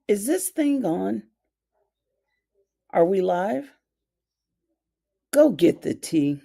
Is this thing on? Are we live? Go get the tea.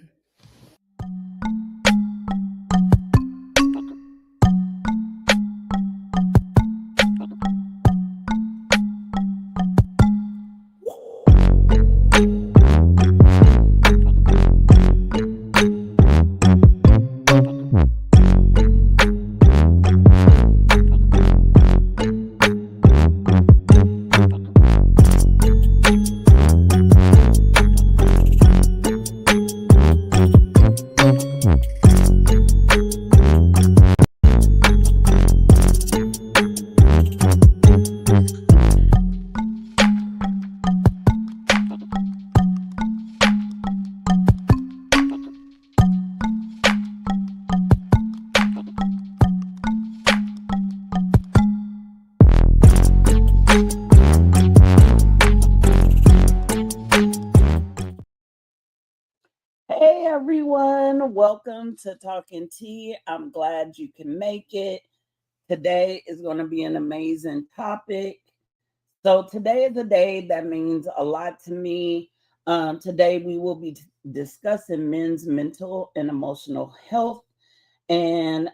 Hey everyone, welcome to Talking Tea. I'm glad you can make it. Today is going to be an amazing topic. So, today is a day that means a lot to me. Today, we will be discussing men's mental and emotional health. And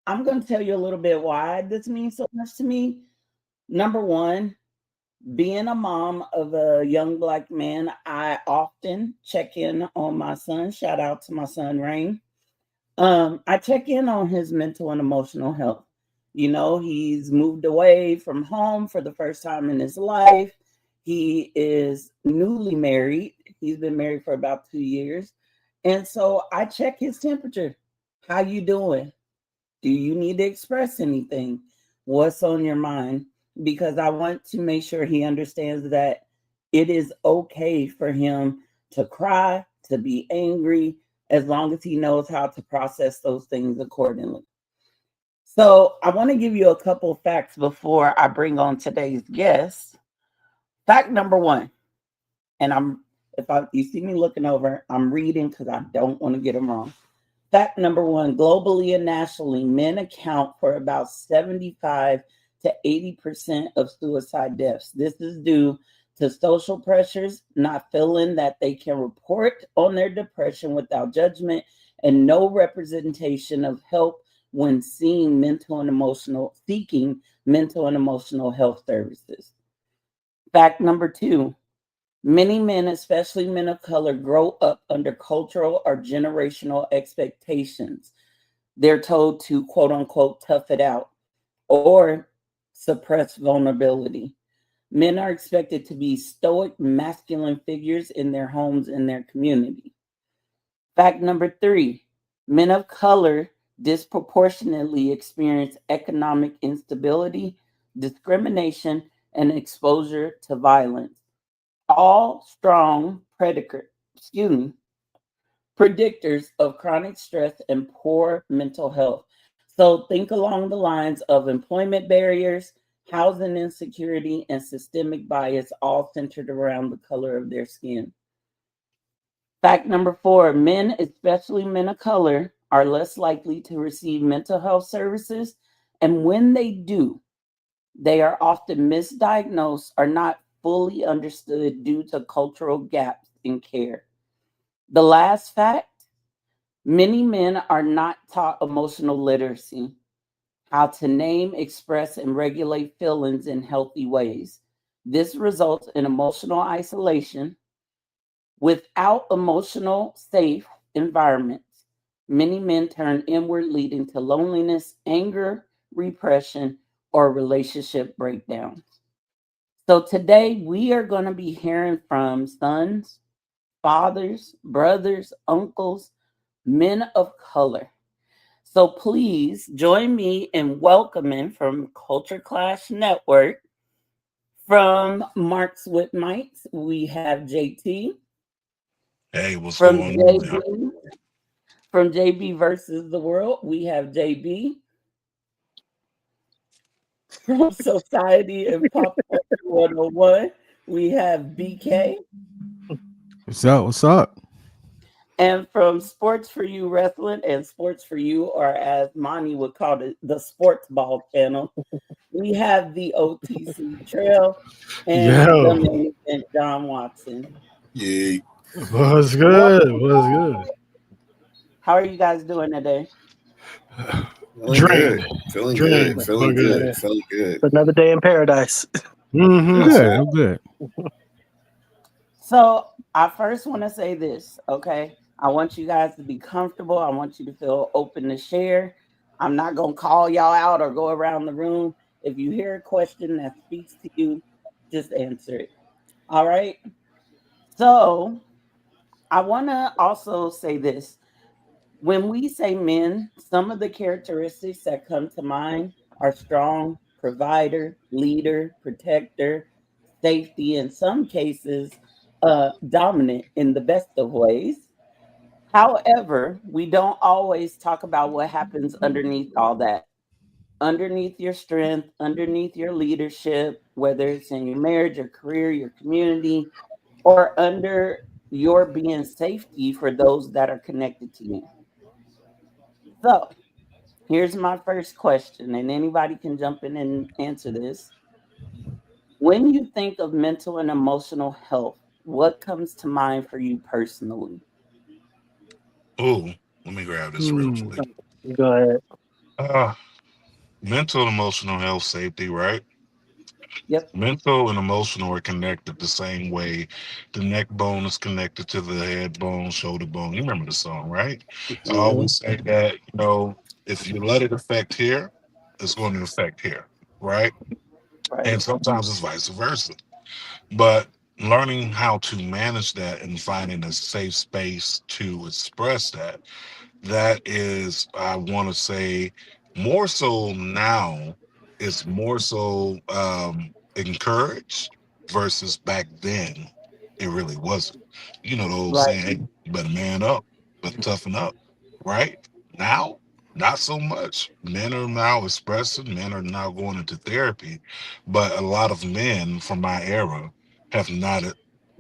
I'm going to tell you a little bit why this means so much to me. Number one, being a mom of a young Black man, I often check in on my son. Shout out to my son, Rain. I check in on his mental and emotional health. You know, he's moved away from home for the first time in his life. He is newly married. He's been married for about 2 years. And so I check his temperature. How you doing? Do you need to express anything? What's on your mind? Because I want to make sure he understands that it is okay for him to cry, to be angry, as long as he knows how to process those things accordingly. So, I want to give you a couple facts before I bring on today's guest. Fact number one, and you see me looking over, I'm reading because I don't want to get them wrong. Fact number one, globally and nationally, men account for about 75 to 80% of suicide deaths. This is due to social pressures, not feeling that they can report on their depression without judgment, and no representation of help when seeking mental and emotional health services. Fact number two, many men, especially men of color, grow up under cultural or generational expectations. They're told to quote unquote tough it out or suppress vulnerability. Men are expected to be stoic, masculine figures in their homes and their community. Fact number three, men of color disproportionately experience economic instability, discrimination, and exposure to violence. All strong predictors of chronic stress and poor mental health. So think along the lines of employment barriers, housing insecurity, and systemic bias, all centered around the color of their skin. Fact number four, men, especially men of color, are less likely to receive mental health services. And when they do, they are often misdiagnosed or not fully understood due to cultural gaps in care. The last fact, many men are not taught emotional literacy, how to name, express, and regulate feelings in healthy ways. This results in emotional isolation. Without emotional safe environments, many men turn inward, leading to loneliness, anger, repression, or relationship breakdowns. So today we are going to be hearing from sons, fathers, brothers, uncles, men of color. So please join me in welcoming from Culture Clash Network, from Marks with Mics, we have JT. Hey, what's From going on there? JB, from JB versus the World, we have JB. From Society and Pop Culture 101, we have BK. What's up? What's up? And from Sports for You Wrestling and Sports for You, or as Monty would call it, the Sports Ball channel, we have the OTC Trill, and the Yo, main event, John Watson. Yeah. what's good? Welcome. What's good? How are you guys doing today? Feeling Drained, good. Feeling good. drained, Feeling but good. good. Feeling good. Another day in paradise. I'm Yes, good. sir. I'm good. So I first want to say this, okay? I want you guys to be comfortable. I want you to feel open to share. I'm not gonna call y'all out or go around the room. If you hear a question that speaks to you, just answer it. All right. So I want to also say this. When we say men, some of the characteristics that come to mind are strong, provider, leader, protector, safety, in some cases, dominant in the best of ways. However, we don't always talk about what happens underneath all that. Underneath your strength, underneath your leadership, whether it's in your marriage, your career, your community, or under your being safety for those that are connected to you. So, here's my first question, and anybody can jump in and answer this. When you think of mental and emotional health, what comes to mind for you personally? Ooh, let me grab this real Hmm. quick. Go ahead. Uh, Mental and emotional health safety, right? Yep. Mental and emotional are connected the same way the neck bone is connected to the head bone, shoulder bone. You remember the song, right? I hmm always say that, if you let it affect here, it's going to affect here, right? Right. And sometimes it's vice versa. But learning how to manage that and finding a safe space to express that is, I want to say, more so now, it's more so encouraged versus back then it really wasn't. You know the old Right. saying, hey, you better man up, better toughen up, right? Now, not so much. Men are now expressing, men are now going into therapy, but a lot of men from my era have not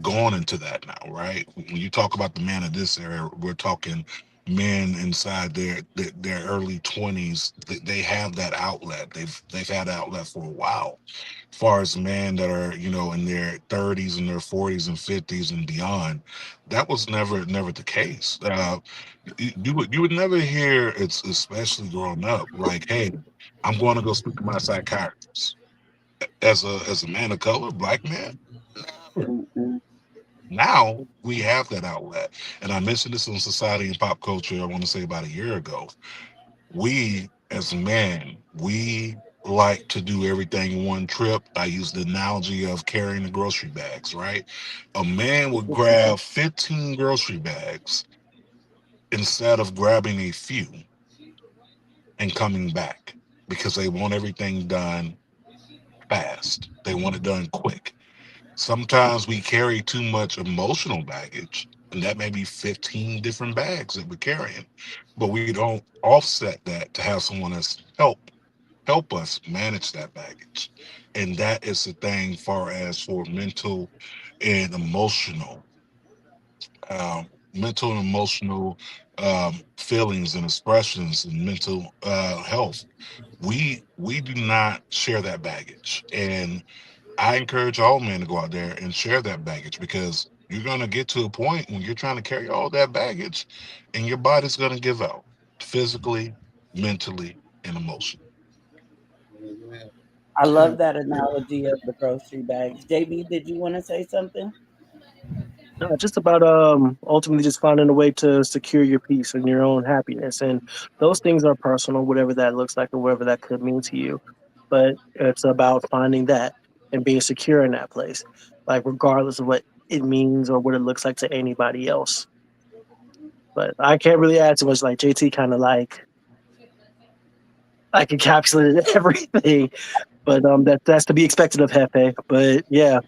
gone into that now, right? When you talk about the man of this era, we're talking men inside their early 20s. They have that outlet. They've had outlet for a while. As far as men that are, in their 30s and their 40s and 50s and beyond, that was never the case. You would never hear, it's especially growing up, like, hey, I'm going to go speak to my psychiatrist as a man of color, black man. Never. Mm-mm. Now we have that outlet. And I mentioned this on Society and Pop Culture, I want to say about a year ago. We, as men, we like to do everything in one trip. I use the analogy of carrying the grocery bags, right? A man would grab 15 grocery bags instead of grabbing a few and coming back because they want everything done fast. They want it done quick. Sometimes we carry too much emotional baggage, and that may be 15 different bags that we're carrying, but we don't offset that to have someone else help us manage that baggage. And that is the thing far as for and emotional, mental and emotional feelings and expressions and mental health. We do not share that baggage, and I encourage all men to go out there and share that baggage because you're going to get to a point when you're trying to carry all that baggage and your body's going to give out physically, mentally, and emotionally. I love that analogy of the grocery bags. JB, did you want to say something? No, just about ultimately just finding a way to secure your peace and your own happiness, and those things are personal, whatever that looks like or whatever that could mean to you. But it's about finding that and being secure in that place, like regardless of what it means or what it looks like to anybody else. But I can't really add too much. Like JT, kind of like encapsulated everything. But that's to be expected of Hefe. But yeah,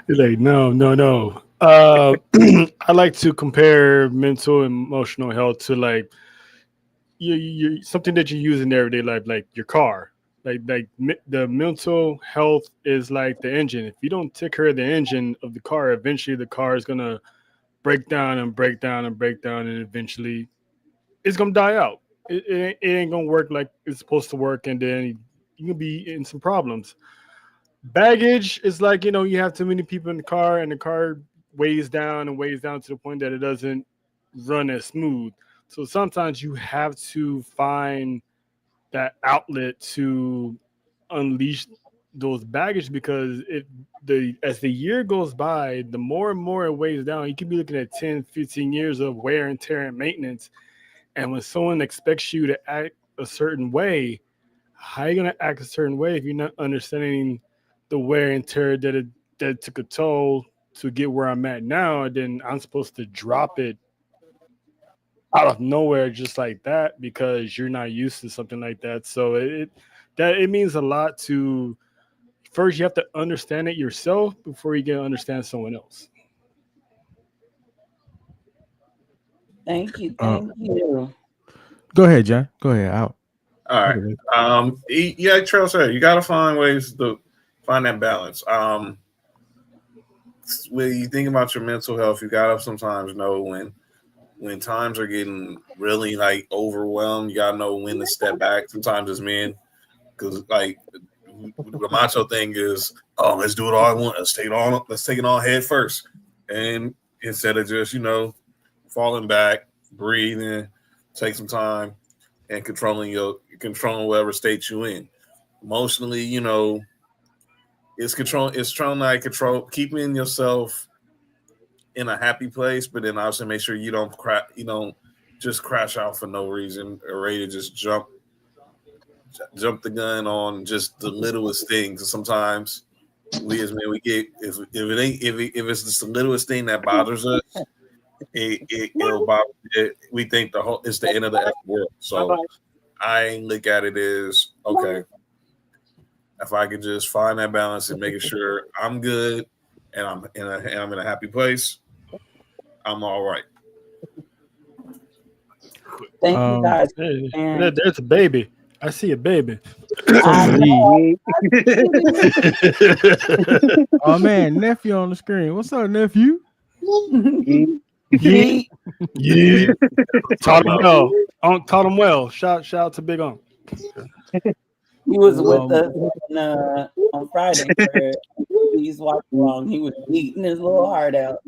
Like, no, no, no. I like to compare mental and emotional health to like something that you use in everyday life, like your car. The mental health is like the engine. If you don't take care of the engine of the car, eventually the car is gonna break down and break down and break down, and eventually it's gonna die out. it ain't gonna work like it's supposed to work, and then you can be in some problems. Baggage is like, you have too many people in the car, and the car weighs down to the point that it doesn't run as smooth. So sometimes you have to find that outlet to unleash those baggage, because it the as the year goes by, the more and more it weighs down. You could be looking at 10, 15 years of wear and tear and maintenance. And when someone expects you to act a certain way, how are you gonna act a certain way if you're not understanding the wear and tear that took a toll to get where I'm at now? And then I'm supposed to drop it out of nowhere just like that because you're not used to something like that. So it means a lot to first you have to understand it yourself before you can understand someone else. Thank you. Uh, Thank you. Go ahead, John. Go ahead. Out. All right. Yeah, Trail said you got to find ways to find that balance. When you think about your mental health, you got to sometimes know when times are getting really like overwhelmed. You got to know when to step back. Sometimes as men, because like the macho thing is, oh, let's do it all I want. Let's take it all head first, and instead of just falling back, breathing, take some time, and controlling whatever state you in. Emotionally, it's control, keeping yourself in a happy place, but then also make sure you don't just crash out for no reason or ready to just jump the gun on just the littlest things. Sometimes we as men, we get if it's just the littlest thing that bothers us, it'll bother it. We think it's the end of the world. So I look at it as, okay, if I can just find that balance and making sure I'm good and I'm in a happy place, I'm all right. Thank you guys. Hey, And there's a baby. I see a baby. I know. Oh man, nephew on the screen. What's up, nephew? Yeah. Yeah. Taught him well. Taught him well. Shout out to Big Unc. He was with us on Friday for He's Watch Along. He was eating his little heart out.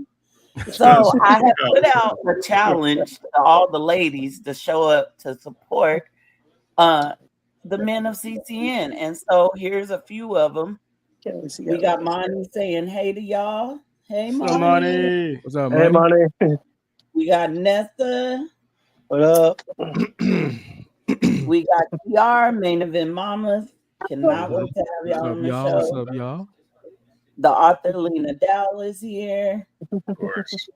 So I have put out a challenge to all the ladies to show up to support the men of CCN. And so here's a few of them. We got Monty saying hey to y'all. Hey, Monty. What's up, Hey, Monty? Monty. We got Nesta. What up? We got PR, Main Event Mamas. Cannot wait to have y'all on the show. What's up, y'all? The author Lena Dow is here. Of course.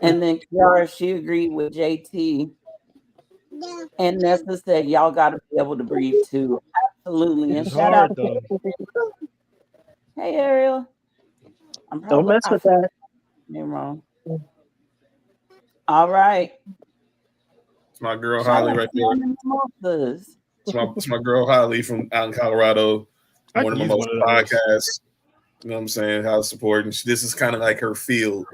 And then Kiara, she agreed with JT. And Nesta said, y'all got to be able to breathe too. Absolutely. And It's shout hard out though. Hey, Ariel. Don't mess with that. Name wrong. All right. It's my girl Holly right there. It's my girl Holly from out in Colorado. One of my most podcasts. You know what I'm saying? How supporting. This is kind of like her field.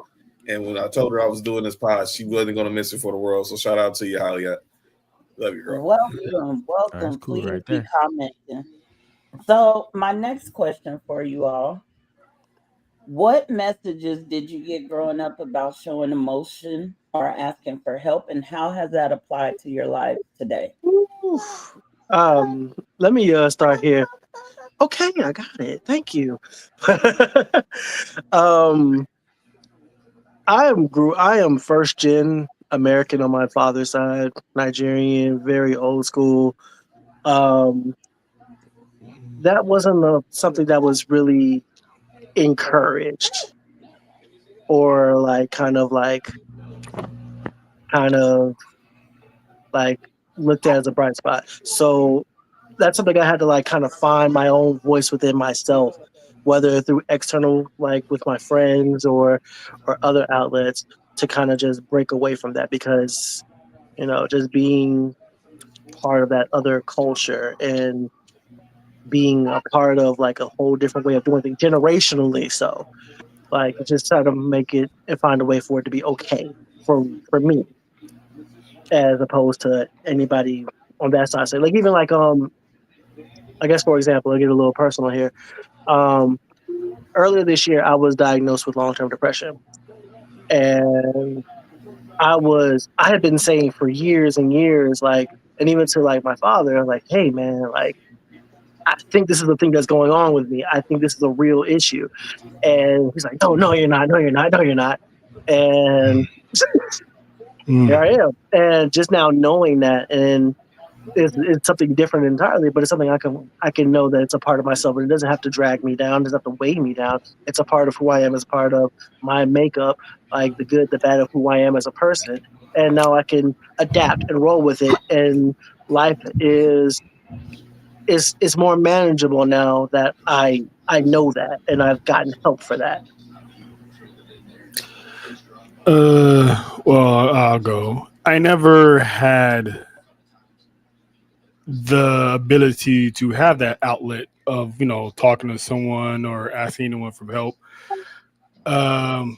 And when I told her I was doing this pod, she wasn't going to miss it for the world. So shout out to you, Holly. I love you, girl. Welcome. That's cool. Please Right be there. commenting. So my next question for you all. What messages did you get growing up about showing emotion or asking for help, and how has that applied to your life today? Let me start here. Okay, I got it. Thank you. I am first gen American on my father's side, Nigerian, very old school. That wasn't something that was really encouraged or kind of looked at as a bright spot. So that's something I had to kind of find my own voice within myself, whether through external, with my friends or other outlets, to kind of just break away from that, because just being part of that other culture and being a part of a whole different way of doing things generationally. So just try to make it and find a way for it to be okay for me. as opposed to anybody on that side. So like even like I guess for example, I'll get a little personal here. Um, Earlier this year, I was diagnosed with long term depression, and I had been saying for years and years, like, and even to like my father, I'm like, hey man, like I think this is the thing that's going on with me. I think this is a real issue. And he's like, no, no, you're not. No, you're not. No, you're not. And here I Mm. am. And just now knowing that, and it's something different entirely, but it's something I can know that it's a part of myself, and it doesn't have to drag me down. It doesn't have to weigh me down. It's a part of who I am. It's part of my makeup, like the good, the bad of who I am as a person. And now I can adapt and roll with it. And life is more manageable now that I know that, and I've gotten help for that. Well, I'll go. I never had the ability to have that outlet of talking to someone or asking anyone for help.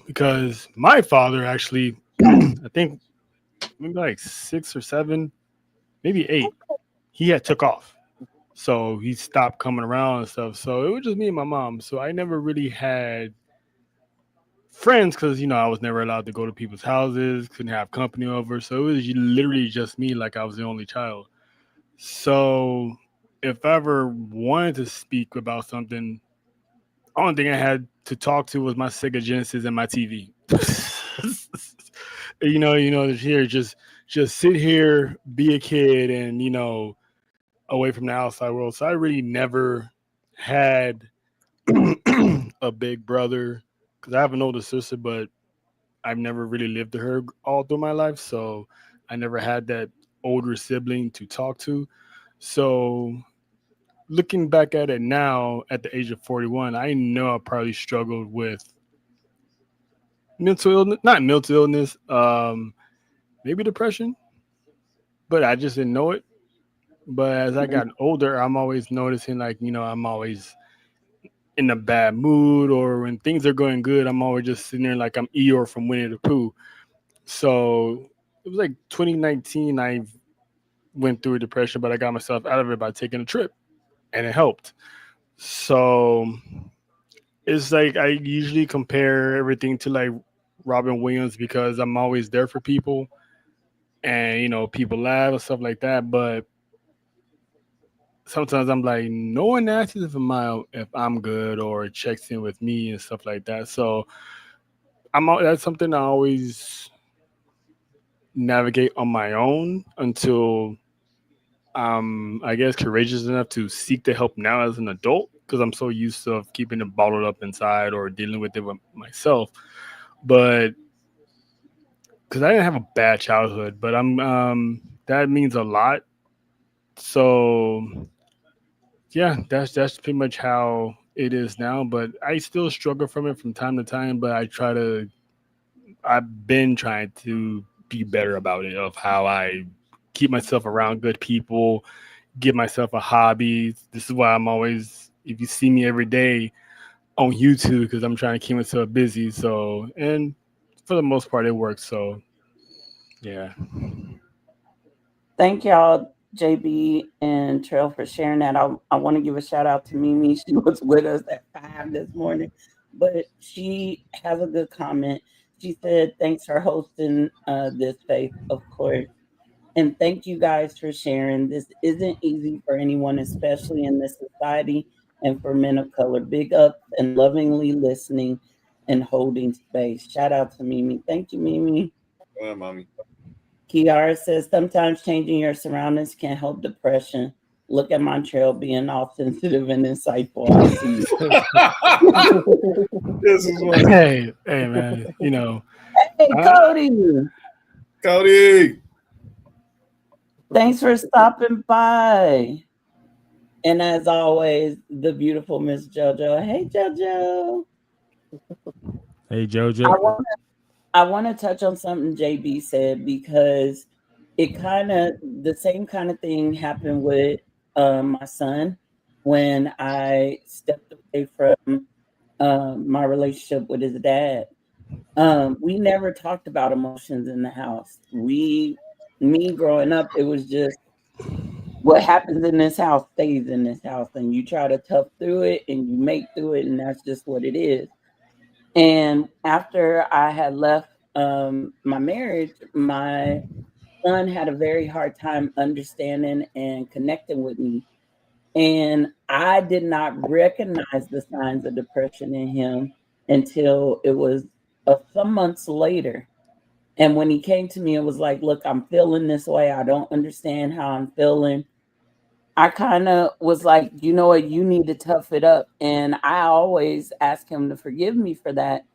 Because my father actually, I think maybe like 6 or 7, maybe 8, he had took off. So he stopped coming around and stuff. So it was just me and my mom. So I never really had friends because I was never allowed to go to people's houses, couldn't have company over. So it was literally just me, like I was the only child. So if I ever wanted to speak about something, only thing I had to talk to was my Sega Genesis and my TV. Here, just sit here, be a kid, and away from the outside world. So I really never had a big brother because I have an older sister, but I've never really lived with her all through my life. So I never had that older sibling to talk to. So looking back at it now at the age of 41, I know I probably struggled with mental illness, not mental illness, maybe depression, but I just didn't know it. But as I got older, I'm always noticing, like, I'm always in a bad mood, or when things are going good, I'm always just sitting there like I'm Eeyore from Winnie the Pooh. So it was like 2019, I went through a depression, but I got myself out of it by taking a trip, and it helped. So it's like I usually compare everything to like Robin Williams because I'm always there for people, and people laugh and stuff like that. But sometimes I'm like, no one asks if I'm good or checks in with me and stuff like that. So that's something I always navigate on my own until I guess courageous enough to seek the help now as an adult because I'm so used to keeping it bottled up inside or dealing with it with myself. But because I didn't have a bad childhood, but I'm that means a lot. So yeah, that's pretty much how it is now. But I still struggle from it from time to time. But I've been trying to be better about it of how I keep myself around good people, give myself a hobby. This is why I'm always, if you see me every day on YouTube, because I'm trying to keep myself busy. So, and for the most part, it works. So, yeah. Thank y'all, JB and Trail, for sharing that. I want to give a shout out to Mimi. She was with us at 5 this morning, but she has a good comment. She said, "Thanks for hosting this, Faith, of course. And thank you guys for sharing. This isn't easy for anyone, especially in this society and for men of color. Big ups and lovingly listening and holding space." Shout out to Mimi. Thank you, Mimi. Mommy. Kiara says sometimes changing your surroundings can help depression. Look at Montreal being all sensitive and insightful. I see This is one. Hey, man. Hey, I, Cody. Cody. Thanks for stopping by. And as always, the beautiful Miss JoJo. Hey, JoJo. Hey I Jojo. want I want to touch on something JB said because it kind of the same kind of thing happened with my son when I stepped away from my relationship with his dad. We never talked about emotions in the house. We me growing up, it was just what happens in this house stays in this house, and you try to tough through it and you make through it, and that's just what it is. And after I had left my marriage, my son had a very hard time understanding and connecting with me. And I did not recognize the signs of depression in him until it was some months later. And when he came to me, it was like, look, I'm feeling this way. I don't understand how I'm feeling. I kind of was like, you know what, you need to tough it up. And I always ask him to forgive me for that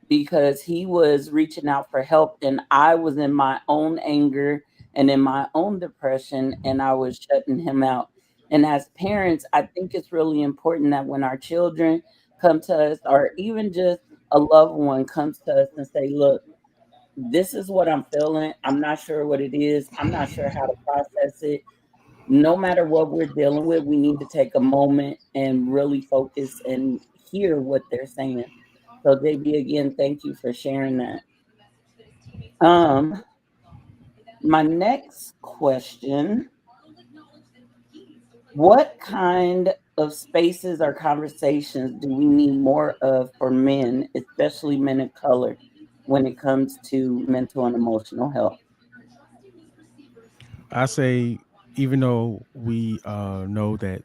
because he was reaching out for help and I was in my own anger and in my own depression and I was shutting him out. And as parents, I think it's really important that when our children come to us or even just a loved one comes to us and say, look, this is what I'm feeling. I'm not sure what it is. I'm not sure how to process it. No matter what we're dealing with, we need to take a moment and really focus and hear what they're saying. So, JB, again, thank you for sharing that. Um, my next question: what kind of spaces or conversations do we need more of for men, especially men of color, when it comes to mental and emotional health? I say, even though we know that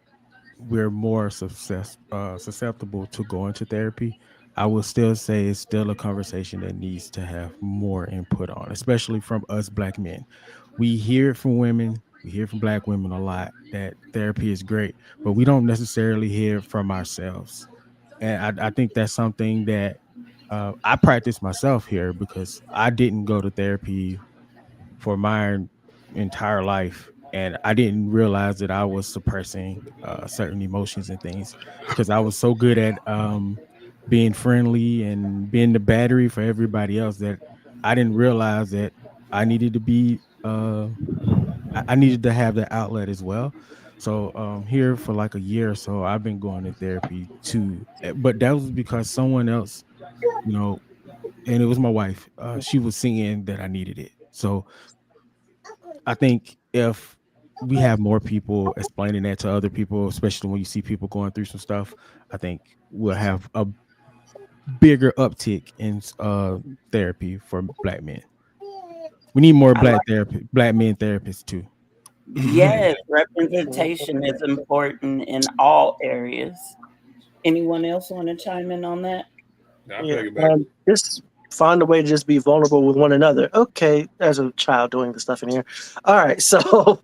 we're more susceptible to going to therapy, I will still say it's still a conversation that needs to have more input on, especially from us black men. We hear it from women, we hear from black women a lot that therapy is great, but we don't necessarily hear it from ourselves. And I think that's something that I practice myself here because I didn't go to therapy for my entire life, and I didn't realize that I was suppressing certain emotions and things because I was so good at being friendly and being the battery for everybody else that I didn't realize that I needed to be I needed to have that outlet as well. So here for like a year or so I've been going to therapy too, but that was because someone else, you know, and it was my wife, she was seeing that I needed it. So I think if we have more people explaining that to other people, especially when you see people going through some stuff, I think we'll have a bigger uptick in therapy for black men. We need more I like, black men therapists too. yes, representation is important in all areas. Anyone else want to chime in on that? I'll Yeah, piggyback. just find a way to just be vulnerable with one another. Okay, as a child doing the stuff in here. All right, so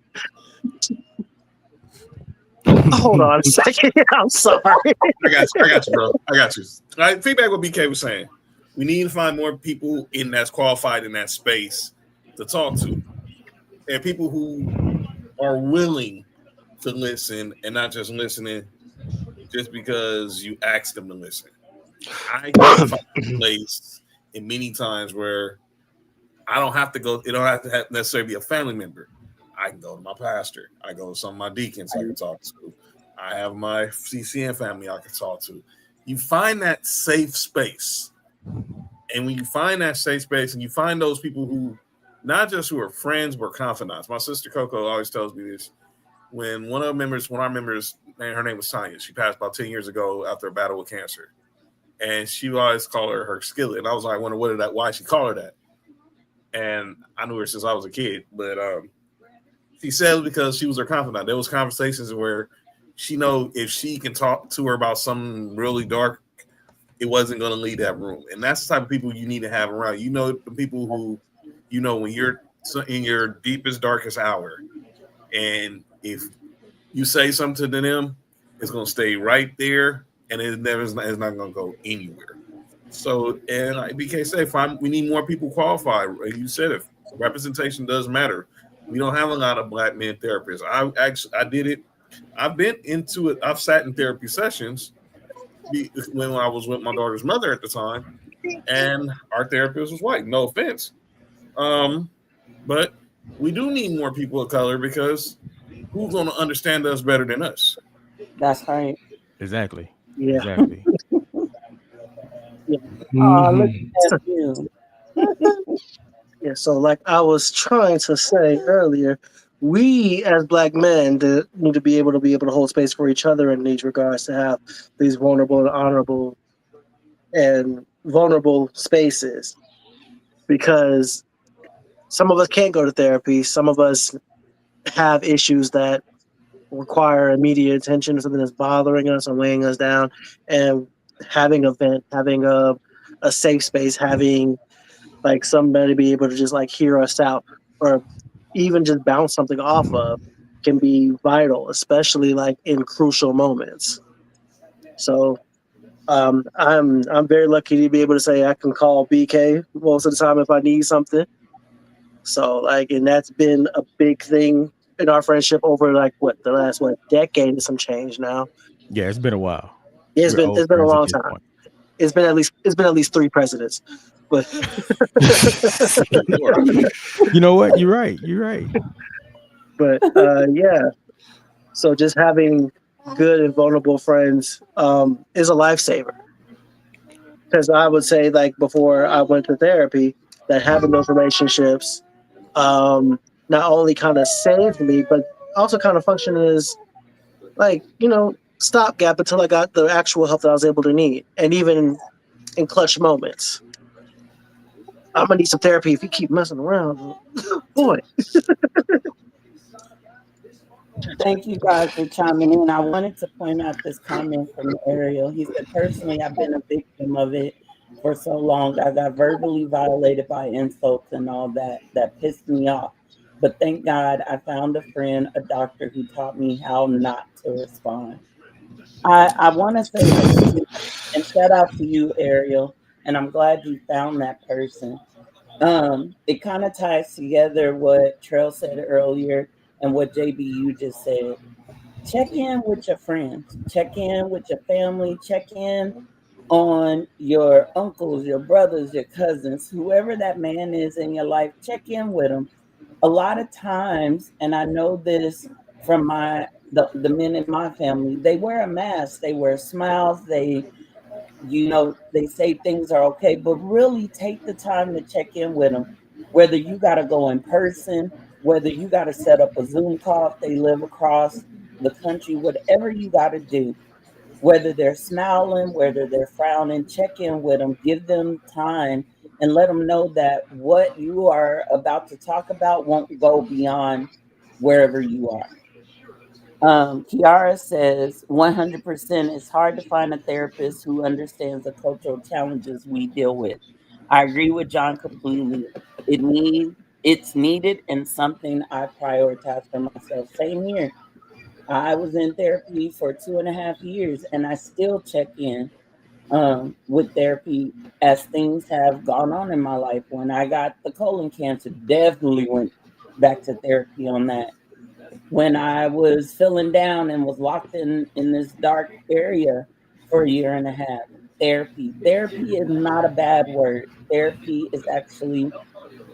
hold on a second. I'm sorry. I got you, bro. I got you. All right, feedback what BK was saying. We need to find more people in that's qualified in that space to talk to, and people who are willing to listen and not just listening just because you ask them to listen. I can find a place in many times where I don't have to go. It don't have to necessarily be a family member. I can go to my pastor. I go to some of my deacons I can talk to. I have my CCN family I can talk to. You find that safe space. And when you find that safe space and you find those people who, not just who are friends, but confidants. My sister Coco always tells me this. When one of our members, her name was Tanya, she passed about 10 years ago after a battle with cancer. And she always called her skillet. And I was like, I wonder why she called her that. And I knew her since I was a kid. But she said it was because she was her confidant. There was conversations where she know if she can talk to her about something really dark, it wasn't going to leave that room. And that's the type of people you need to have around. You know, the people who, you know, when you're in your deepest, darkest hour, and if you say something to them, it's going to stay right there, and it's not going to go anywhere. So, and like BK said, we need more people qualified. You said it, representation does matter. We don't have a lot of black men therapists. I did it. I've been into it. I've sat in therapy sessions when I was with my daughter's mother at the time, and our therapist was white. No offense, but we do need more people of color because who's going to understand us better than us? That's right. Exactly. Yeah. Exactly. Yeah. Oh, look Mhm. at you. Yeah, so like I was trying to say earlier, we as black men need to be able to hold space for each other in these regards to have these vulnerable spaces because some of us can't go to therapy, some of us have issues that require immediate attention, something that's bothering us and weighing us down, and having a vent, having a safe space, having like somebody be able to just like hear us out or even just bounce something off of can be vital, especially like in crucial moments. So I'm very lucky to be able to say I can call BK most of the time if I need something. So like, and that's been a big thing in our friendship over like what the last decade and some change now. Yeah, it's been a while. Yeah, We're old it's been a friends at long this time. point. It's been at least three presidents, but Sure. You know what? You're right. You're right. yeah. So just having good and vulnerable friends is a lifesaver. Because I would say, like before I went to therapy, that having those relationships not only kind of saved me, but also kind of functioned as like stopgap until I got the actual help that I was able to need, and even in clutch moments. I'm gonna need some therapy if you keep messing around, boy. Thank you guys for chiming in. I wanted to point out this comment from Ariel. He said, personally, I've been a victim of it for so long. I got verbally violated by insults and all that. That pissed me off. But thank God I found a friend, a doctor who taught me how not to respond. I want to say this too, and shout out to you, Ariel. And I'm glad you found that person. It kind of ties together what Trail said earlier and what JBU just said. Check in with your friends, check in with your family, check in on your uncles, your brothers, your cousins, whoever that man is in your life, check in with them. A lot of times, and I know this from the men in my family, they wear a mask, they wear smiles, they say things are okay, but really take the time to check in with them. Whether you got to go in person, whether you got to set up a Zoom call if they live across the country, whatever you got to do, whether they're smiling, whether they're frowning, check in with them, give them time, and let them know that what you are about to talk about won't go beyond wherever you are. Kiara says 100% it's hard to find a therapist who understands the cultural challenges we deal with. I agree with John completely. It's needed and something I prioritize for myself. Same here. I was in therapy for 2.5 years and I still check in with therapy as things have gone on in my life. When I got the colon cancer, definitely went back to therapy on that. When I was feeling down and was locked in this dark area for a year and a half. Therapy is not a bad word. Therapy is actually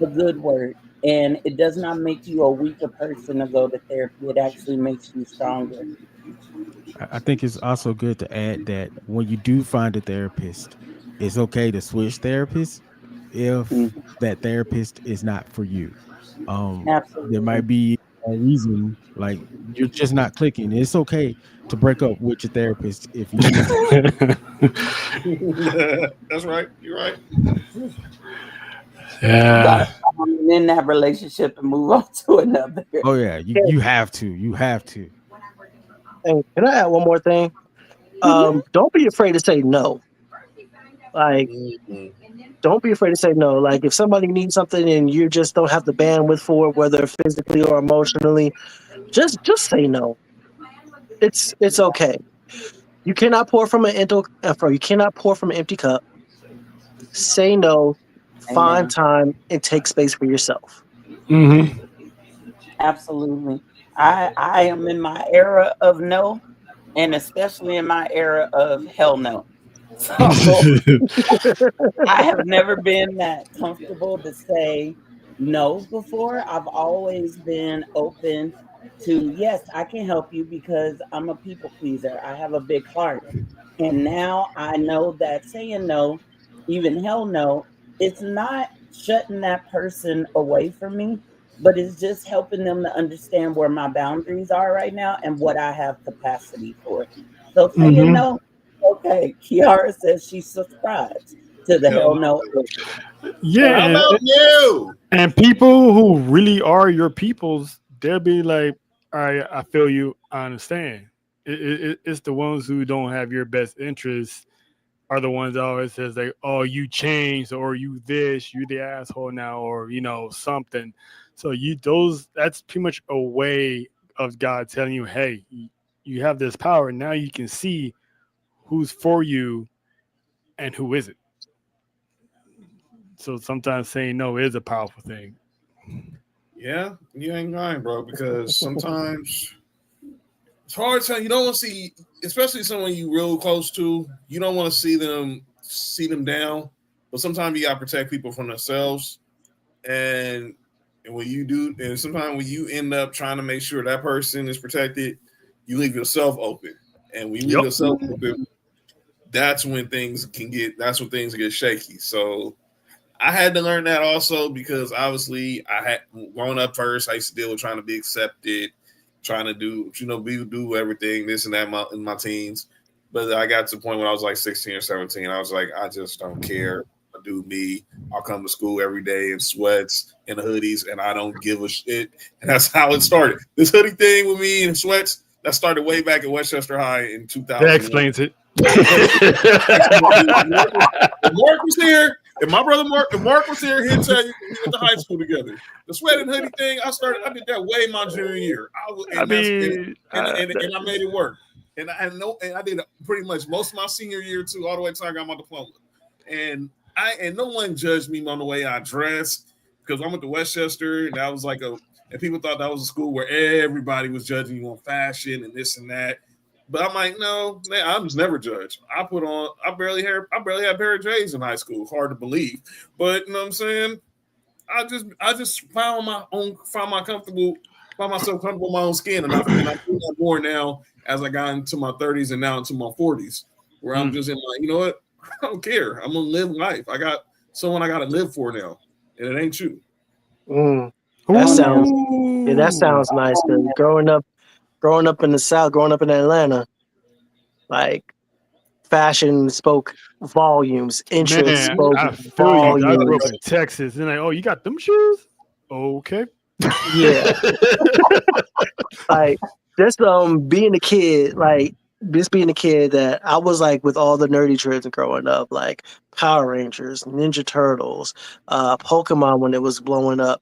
a good word, and it does not make you a weaker person to go to therapy. It actually makes you stronger. I think it's also good to add that when you do find a therapist, it's okay to switch therapists if Mhm. that therapist is not for you. There Absolutely. might be a reason, like you're just not clicking. It's okay to break up with your therapist if you choose. That's right. You're right. You Yeah. gotta in that relationship and move on to another. Oh yeah, you have to. You have to. And can I add one more thing? Mhm. Don't be afraid to say no. Like, Mhm. don't be afraid to say no. Like, if somebody needs something and you just don't have the bandwidth for it, whether physically or emotionally, just say no. It's okay. You cannot pour from you cannot pour from an empty cup. Say no. Find Amen. time and take space for yourself. Hmm. Absolutely. I am in my era of no, and especially in my era of hell no. So I have never been that comfortable to say no before. I've always been open to, yes, I can help you because I'm a people pleaser. I have a big heart. And now I know that saying no, even hell no, it's not. shutting that person away from me, but it's just helping them to understand where my boundaries are right now and what I have capacity for. So saying Hmm. no, okay. Kiara says she subscribes to the Hell hell no. no. Yeah, How Um, about you? and people who really are your peoples, they'll be like, "All right, I feel you, I understand." It's the ones who don't have your best interests are the ones that always says like, "Oh, you changed," or "You this, you the asshole now," or something. So that's pretty much a way of God telling you, "Hey, you have this power now. You can see who's for you and who isn't." So sometimes saying no is a powerful thing. Yeah, you ain't lying, bro. Because sometimes it's hard to you don't want to see, especially someone you real close to. You don't want to see them down. But sometimes you gotta protect people from themselves. And when you do, and sometimes when you end up trying to make sure that person is protected, you leave yourself open. And when you leave Yep. yourself open, that's when things get shaky. So I had to learn that also because obviously I had grown up first. I used to deal with trying to be accepted, trying to do everything, this and that in my teens. But I got to the point when I was like 16 or 17. I was like, I just don't care. I do me. I'll come to school every day in sweats and hoodies, and I don't give a shit. And that's how it started. This hoodie thing with me and sweats, that started way back at Westchester High in That 2001. explains it. If Mark was here, if my brother Mark, if Mark was here, he'd tell you we went to high school together. The sweat and hoodie thing, I did that way my junior year. I mean, And I made it work. And I did pretty much most of my senior year too, all the way until I got my diploma. And no one judged me on the way I dressed because I went to Westchester and that was and people thought that was a school where everybody was judging you on fashion and this and that. But I'm like, no, man, I was never judged. I barely had a pair of J's in high school. Hard to believe, but you know what I'm saying. I just found myself comfortable in my own skin, and I do that more now as I got into my 30s and now into my 40s, where I'm just in like, you know what, I don't care. I'm gonna live life. I got someone I got to live for now, and it ain't you. Mm, that on that. sounds yeah, that ooh, sounds nice. Cause growing up in the South, growing up in Atlanta, like fashion spoke volumes, interest man, spoke I feel you. I grew up volumes. in Texas, and like, oh, you got them shoes? Okay. Yeah, like just being a kid, like just being a kid that I was like with all the nerdy trends growing up, like Power Rangers, Ninja Turtles, Pokemon when it was blowing up,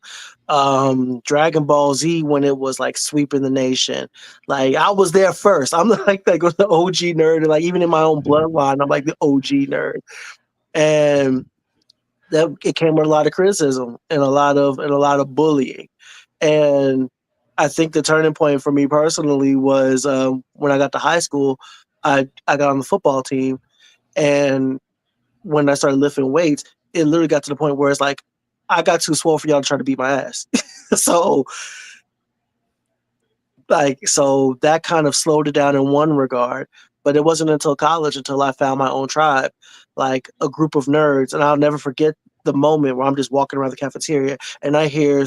Dragon Ball Z when it was like sweeping the nation. Like I was there first. I'm like the OG nerd, and like even in my own bloodline, I'm like the OG nerd. And that it came with a lot of criticism and a lot of bullying. And I think the turning point for me personally was when I got to high school. I got on the football team, and when I started lifting weights, it literally got to the point where it's like I got too swole for y'all to try to beat my ass. so so that kind of slowed it down in one regard. But it wasn't until college until I found my own tribe, like a group of nerds. And I'll never forget the moment where I'm just walking around the cafeteria and I hear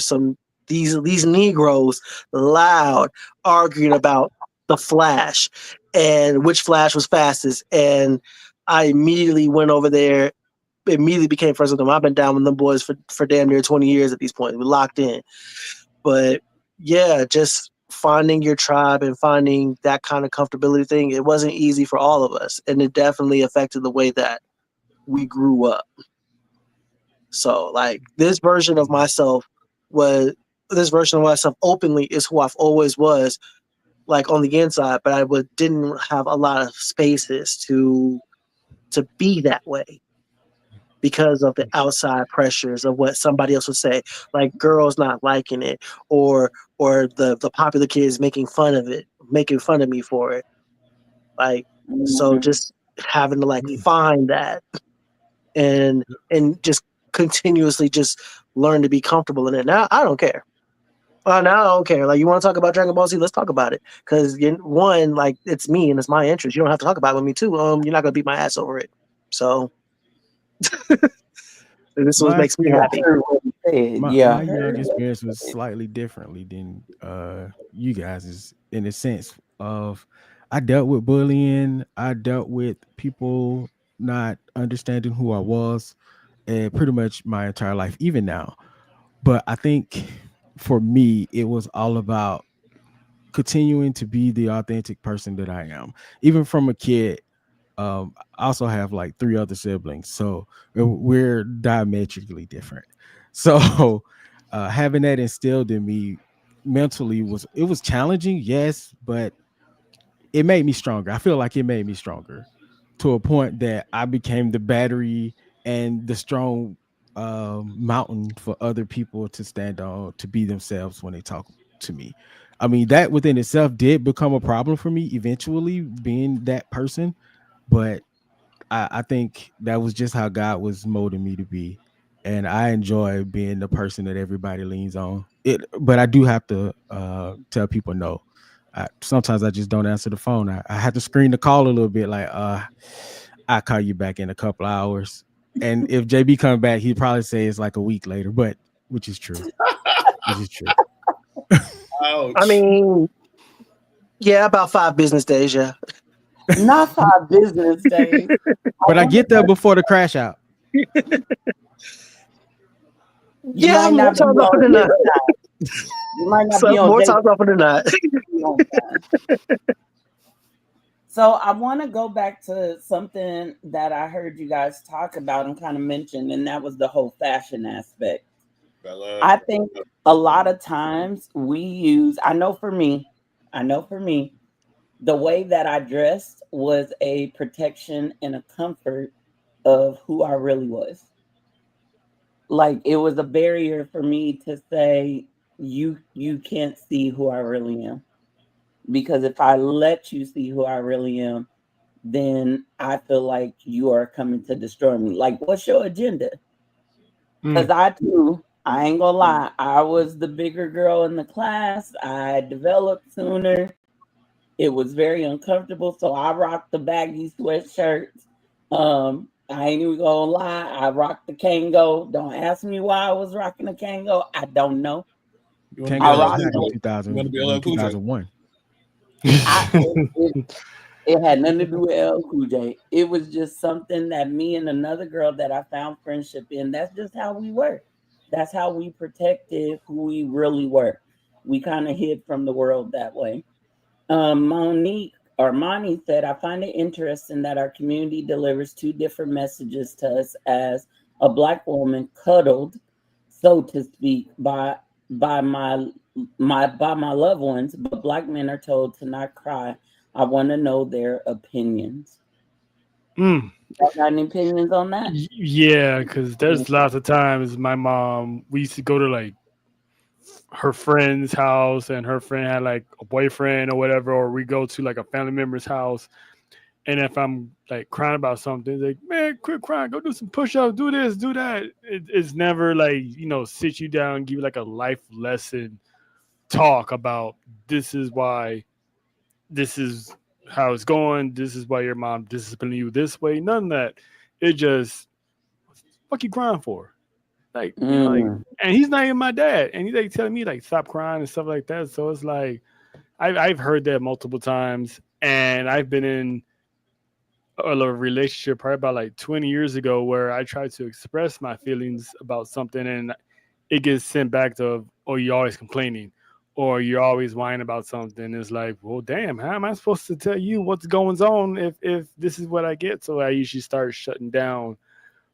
these Negroes loud arguing about the Flash and which Flash was fastest. And I immediately went over there, immediately became friends with them. I've been down with them boys for damn near 20 years at these points. We locked in. But yeah, just finding your tribe and finding that kind of comfortability thing, it wasn't easy for all of us. And it definitely affected the way that we grew up. So like this version of myself openly is who I've always was, like on the inside, but didn't have a lot of spaces to be that way because of the outside pressures of what somebody else would say, like girls not liking it, or the popular kids making fun of it, making fun of me for it. Like so, Mhm. just having to like find that and just continuously just learn to be comfortable in it. Now I don't care. Now I don't care. Like you want to talk about Dragon Ball Z, let's talk about it. Because one, like it's me and it's my interest. You don't have to talk about it with me too. You're not gonna beat my ass over it. So This is what My makes me I happy. heard what he said. Yeah, my I young heard what experience he was said. slightly differently than you guys is in the sense of I dealt with bullying, I dealt with people not understanding who I was, and pretty much my entire life, even now. But I think for me, it was all about continuing to be the authentic person that I am. Even from a kid, I also have like three other siblings, so we're diametrically different. So having that instilled in me mentally was challenging, yes, but it made me stronger. I feel like it made me stronger to a point that I became the battery and the strong mountain for other people to stand on, to be themselves when they talk to me. I mean, that within itself did become a problem for me eventually, being that person. But I think that was just how God was molding me to be. And I enjoy being the person that everybody leans on. But I do have to tell people no. Sometimes I just don't answer the phone. I have to screen the call a little bit, like I'll call you back in a couple hours. And if JB comes back, he'd probably say it's like a week later, but which is true. Which is true. I Ouch. mean, yeah, about 5 business days. Yeah. Not 5 business days. I But I wonder get there if before the crash out. you Yeah, might more not be times often on than his not. side. You might not So be on more Jason's times often than not. on time. So I want to go back to something that I heard you guys talk about and kind of mention, and that was the whole fashion aspect. I think a lot of times we use, I know for me, the way that I dressed was a protection and a comfort of who I really was. Like it was a barrier for me to say you can't see who I really am, because if I let you see who I really am, then I feel like you are coming to destroy me. Like, what's your agenda? Because Mm. I too, I ain't gonna lie, I was the bigger girl in the class. I developed sooner. It was very uncomfortable, so I rocked the baggy sweatshirts. I ain't even gonna lie, I rocked the Kango. Don't ask me why I was rocking the Kango. I don't know. You want to be I Kango was LL rocked back Cool in it. J? You want to be 2000, LL Cool J? 2001. I it had nothing to do with L Cool J. It was just something that me and another girl that I found friendship in. That's just how we were. That's how we protected who we really were. We kind of hid from the world that way. Monique or Moni said, I find it interesting that our community delivers two different messages to us as a black woman cuddled, so to speak, by my loved ones, but black men are told to not cry. I want to know their opinions. Mm. Y'all got any opinions on that? Yeah, because there's lots of times my mom, we used to go to like her friend's house and her friend had like a boyfriend or whatever, or we go to like a family member's house. And if I'm like crying about something, it's like, man, quit crying, go do some push ups, do this, do that. It's never like, sit you down and give you like a life lesson talk about this is why, this is how it's going, this is why your mom disciplining you this way. None of that. It just, fuck you crying for? Like, Mm, and he's not even my dad. And he's like telling me like stop crying and stuff like that. So it's like I've heard that multiple times, and I've been in a relationship probably about like 20 years ago where I tried to express my feelings about something, and it gets sent back to, oh, you're always complaining or you're always whining about something. It's like, well, damn, how am I supposed to tell you what's going on if this is what I get? So I usually start shutting down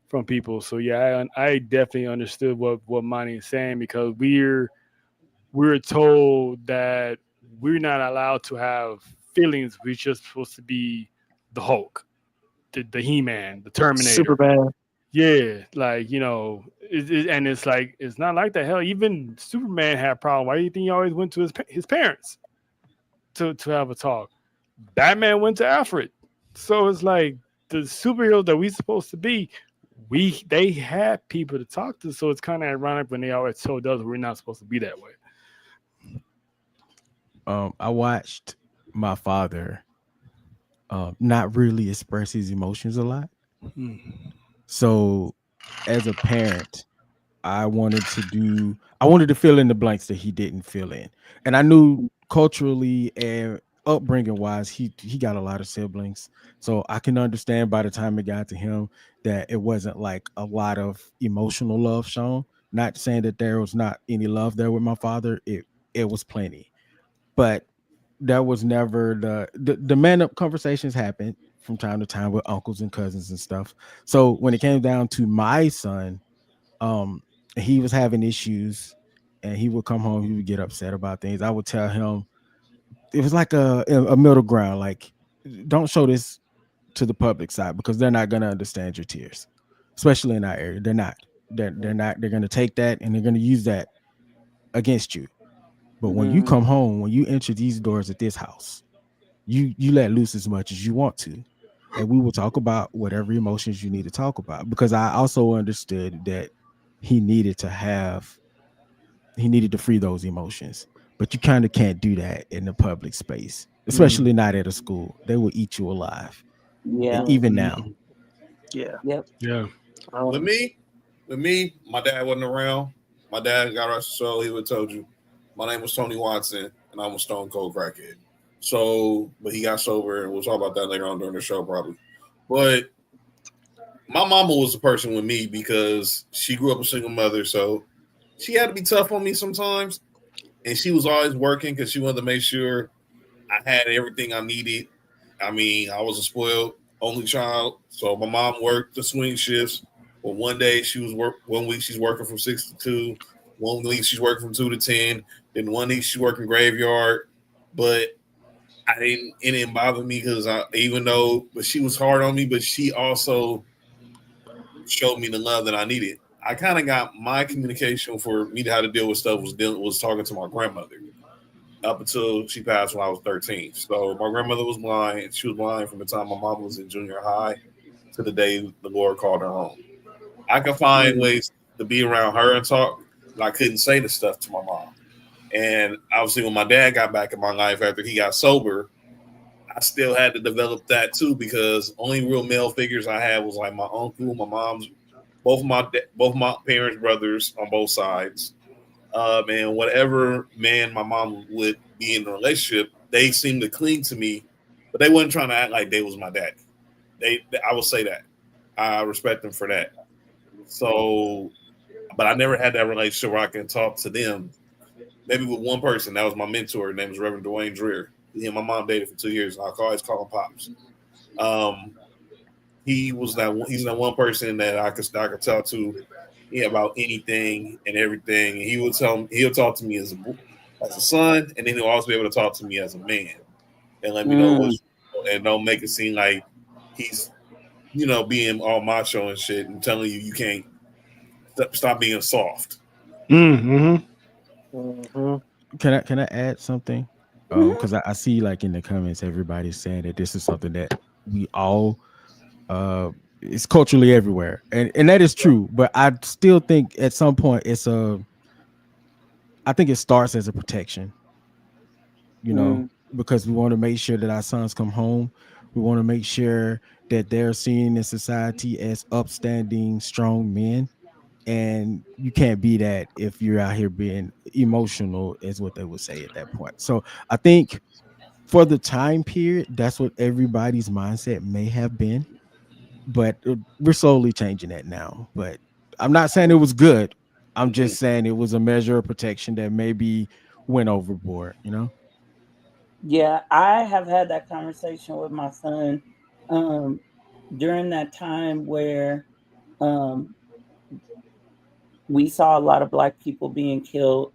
from people. So yeah, I definitely understood what Monty is saying, because we're told that we're not allowed to have feelings. We're just supposed to be the Hulk, the He-Man, the Terminator. Superman. Yeah, like and it's like it's not like that. Hell, even Superman had a problem. Why do you think he always went to his parents to have a talk? Batman went to Alfred. So it's like the superheroes that we supposed to be, they had people to talk to. So it's kind of ironic when they always told us we're not supposed to be that way. I watched my father not really express his emotions a lot. Mm. So as a parent, I wanted to fill in the blanks that he didn't fill in. And I knew culturally and upbringing wise, he got a lot of siblings. So I can understand by the time it got to him that it wasn't like a lot of emotional love shown. Not saying that there was not any love there with my father. It was plenty. But that was never the man up conversations happened from time to time with uncles and cousins and stuff. So when it came down to my son, um he was having issues and he would come home, he would get upset about things. I would tell him it was like a middle ground, like don't show this to the public side because they're not going to understand your tears, especially in our area. They're going to take that and they're going to use that against you. But when you come home, when you enter these doors at this house, you let loose as much as you want to, and we will talk about whatever emotions you need to talk about, because I also understood that he needed to have he needed to free those emotions. But you kind of can't do that in the public space, especially not at a school. They will eat you alive. And Yeah. even now. Yeah. Yep. Yeah. With me, my dad wasn't around. My dad got rest his soul. He would have told you, my name was Tony Watson, and I'm a stone cold crackhead. So, but he got sober, and we'll talk about that later on during the show, probably. But my mama was the person with me because she grew up a single mother, so she had to be tough on me sometimes, and she was always working because she wanted to make sure I had everything I needed. I mean, I was a spoiled only child, so my mom worked the swing shifts. But one day she was 1 week she's working from 6 to 2, 1 week she's working from 2 to 10. Then 1 week she's working graveyard. But it didn't bother me because but she was hard on me, but she also showed me the love that I needed. I kind of got my communication for me to how to deal with stuff was talking to my grandmother up until she passed when I was 13. So my grandmother was blind. She was blind from the time my mom was in junior high to the day the Lord called her home. I could find ways to be around her and talk, but I couldn't say the stuff to my mom. And obviously, when my dad got back in my life after he got sober, I still had to develop that too, because only real male figures I had was like my uncle, my mom's, both of my parents' brothers on both sides. And whatever man my mom would be in a relationship, they seemed to cling to me, but they wasn't trying to act like they was my daddy. I will say that I respect them for that. So, but I never had that relationship where I can talk to them. Maybe with one person, that was my mentor. His name was Reverend Dwayne Dreer. He and my mom dated for 2 years. I always call him Pops. He's that one person that I could talk to about anything and everything. And he'll talk to me as a son, and then he'll also be able to talk to me as a man and let me know what's, and don't make it seem like he's being all macho and shit and telling you can't stop being soft. Mm-hmm. Can I add something? Because I see like in the comments everybody's saying that this is something that we all it's culturally everywhere, and that is true. But I still think at some point I think it starts as a protection, because we want to make sure that our sons come home. We want to make sure that they're seen in society as upstanding, strong men. And you can't be that if you're out here being emotional, is what they would say at that point. So I think for the time period, that's what everybody's mindset may have been. But we're slowly changing that now. But I'm not saying it was good. I'm just saying it was a measure of protection that maybe went overboard. Yeah, I have had that conversation with my son during that time where um, we saw a lot of Black people being killed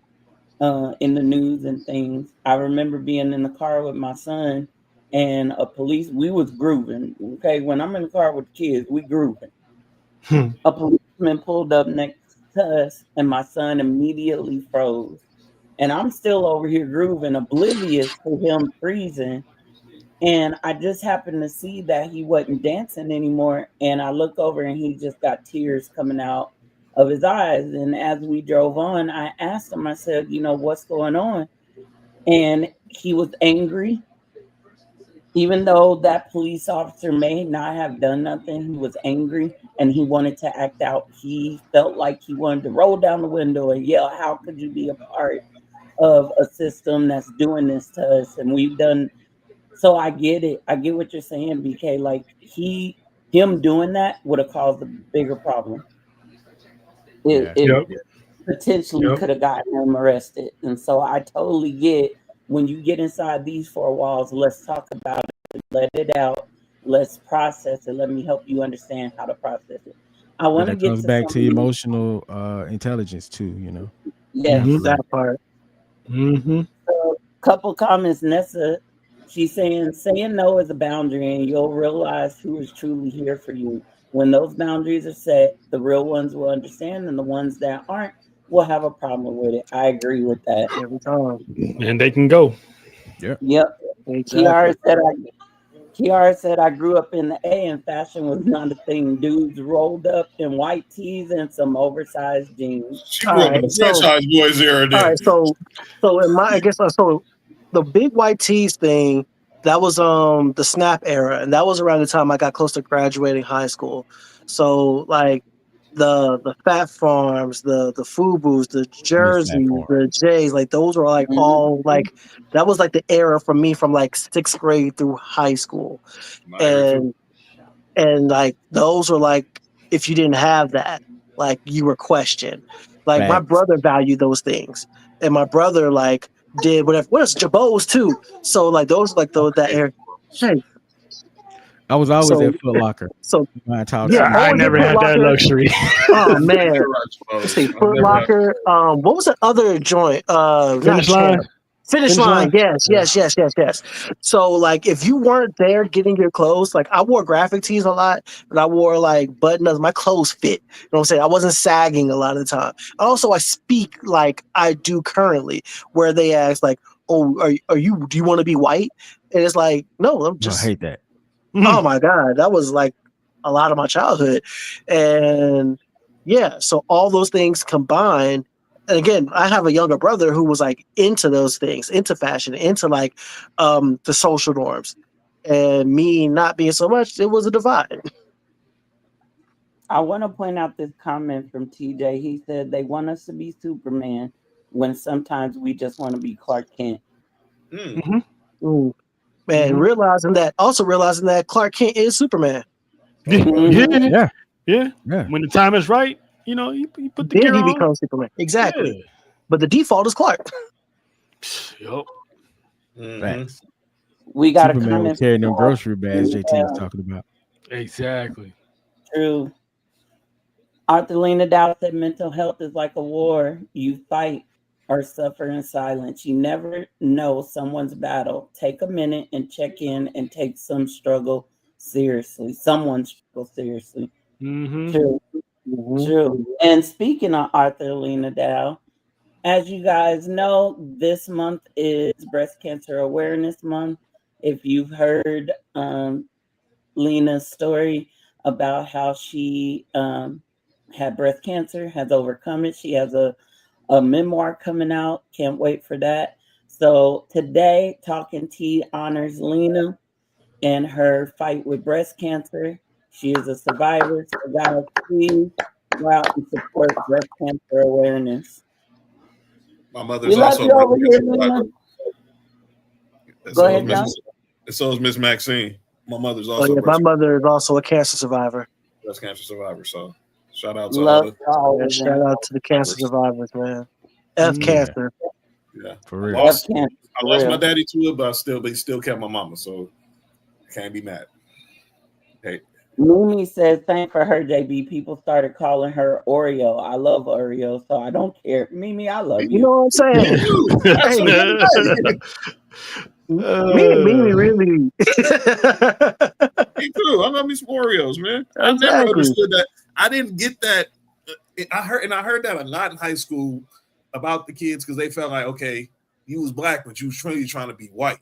in the news and things. I remember being in the car with my son and we was grooving. Okay, when I'm in the car with the kids, we grooving. A policeman pulled up next to us, and my son immediately froze. And I'm still over here grooving, oblivious to him freezing. And I just happened to see that he wasn't dancing anymore. And I look over and he just got tears coming out of his eyes. And as we drove on, I asked him, I said, what's going on? And he was angry. Even though that police officer may not have done nothing, he was angry and he wanted to act out. He felt like he wanted to roll down the window and yell, "How could you be a part of a system that's doing this to us?" And we've done. So I get it. I get what you're saying, BK. Like him doing that would have caused a bigger problem. It, Yeah. it Yep. potentially Yep. could have gotten him arrested. And so I totally get when you get inside these four walls, let's talk about it, let it out, let's process it. Let me help you understand how to process it. I But want to that get comes to back some to emotional intelligence too, you know. yes. Mm-hmm. That part. Mm-hmm. So, couple comments, Nessa. She's saying no is a boundary, and you'll realize who is truly here for you. When those boundaries are set, the real ones will understand, and the ones that aren't will have a problem with it. I agree with that. Every time. And they can go. Yeah. Yep. Exactly. Kiara said Kiara said I grew up in the A and fashion was not a thing. Dudes rolled up in white tees and some oversized jeans. She All grew up in right. the So franchise boys era all then. right. So in my I guess so the big white tees thing, that was the snap era, and that was around the time I got close to graduating high school. So like the Fat Farms, the Fubu's, the Miss that jerseys, part. the J's, like those were like all Mhm. like that was like the era for me from like sixth grade through high school. I agree too. And like those were like if you didn't have that, like you were questioned. Like my Facts. brother valued those things, and my brother like did whatever. What else? Jabos too. So like those like those that era. Hey, I was always so at Foot Locker. so My child yeah, Yeah, I always at never Foot had that Locker. luxury. Oh I've man, never had let's see, Chipotle. I've Foot never had. Locker. What was the other joint? Not Finish line. Champ. Finish Finish line. line. Yes, Yeah. yes, yes, yes, yes. So like if you weren't there getting your clothes, like I wore graphic tees a lot, and I wore like button ups. My clothes fit. You know what I'm saying? I wasn't sagging a lot of the time. Also, I speak like I do currently, where they ask like, "Oh, are you? Do you want to be white?" And it's like, no, I'm No, I just. hate that. Oh my god, that was like a lot of my childhood, and yeah, so all those things combined. And again, I have a younger brother who was like into those things, into fashion, into like the social norms, and me not being so much. It was a divide. I want to point out this comment from TJ. He said they want us to be Superman when sometimes we just want to be Clark Kent. Mm. Mm-hmm. Ooh, man, Mm-hmm. realizing that Clark Kent is Superman. Oh boy. Yeah. Mhm. Yeah. Yeah. Yeah. When the time is right, you put the Then gear he on. becomes Superman. Exactly, Yeah. but the default is Clark. Yup. Mm-hmm. Facts. We got a Superman was comment from carrying them grocery bags JT was talking about. Exactly. True. Arthur Lena Dow said mental health is like a war. You fight or suffer in silence. You never know someone's battle. Take a minute and check in and take some struggle seriously. Someone's struggle seriously. Mm-hmm. True. Mhm. True. And speaking of Arthur Lena Dow, as you guys know, this month is Breast Cancer Awareness Month. If you've heard Lena's story about how she had breast cancer, has overcome it. She has a memoir coming out. Can't wait for that. So today, Talking Tea honors Lena and her fight with breast cancer. She is a survivor. So guys, please go out and support breast cancer awareness. My We mother's love also a you breast over here, cancer Lena. survivor, and Go so is ahead, Mrs. John. And so is Miss Maxine. My mother's Oh also a yeah, my breast mother is also a cancer survivor. cancer survivor. So shout out to all Love the Yeah, all of shout them. out to the cancer survivors. survivors, man. F Mm-hmm. Yeah. cancer. Yeah, For I real. F lost. cancer I for lost my real. daddy to it, but they still kept my mama, so I can't be mad. Hey, Mimi says, thank for her, JB. People started calling her Oreo. I love Oreo, so I don't care. Mimi, I love You you. know what I'm me saying? too. Hey, Absolutely. me and Mimi really. Me too. I love me some Oreos, man. I never Exactly. understood that. I didn't get that. I heard that a lot in high school about the kids because they felt like, okay, you was black, but you was really trying to be white.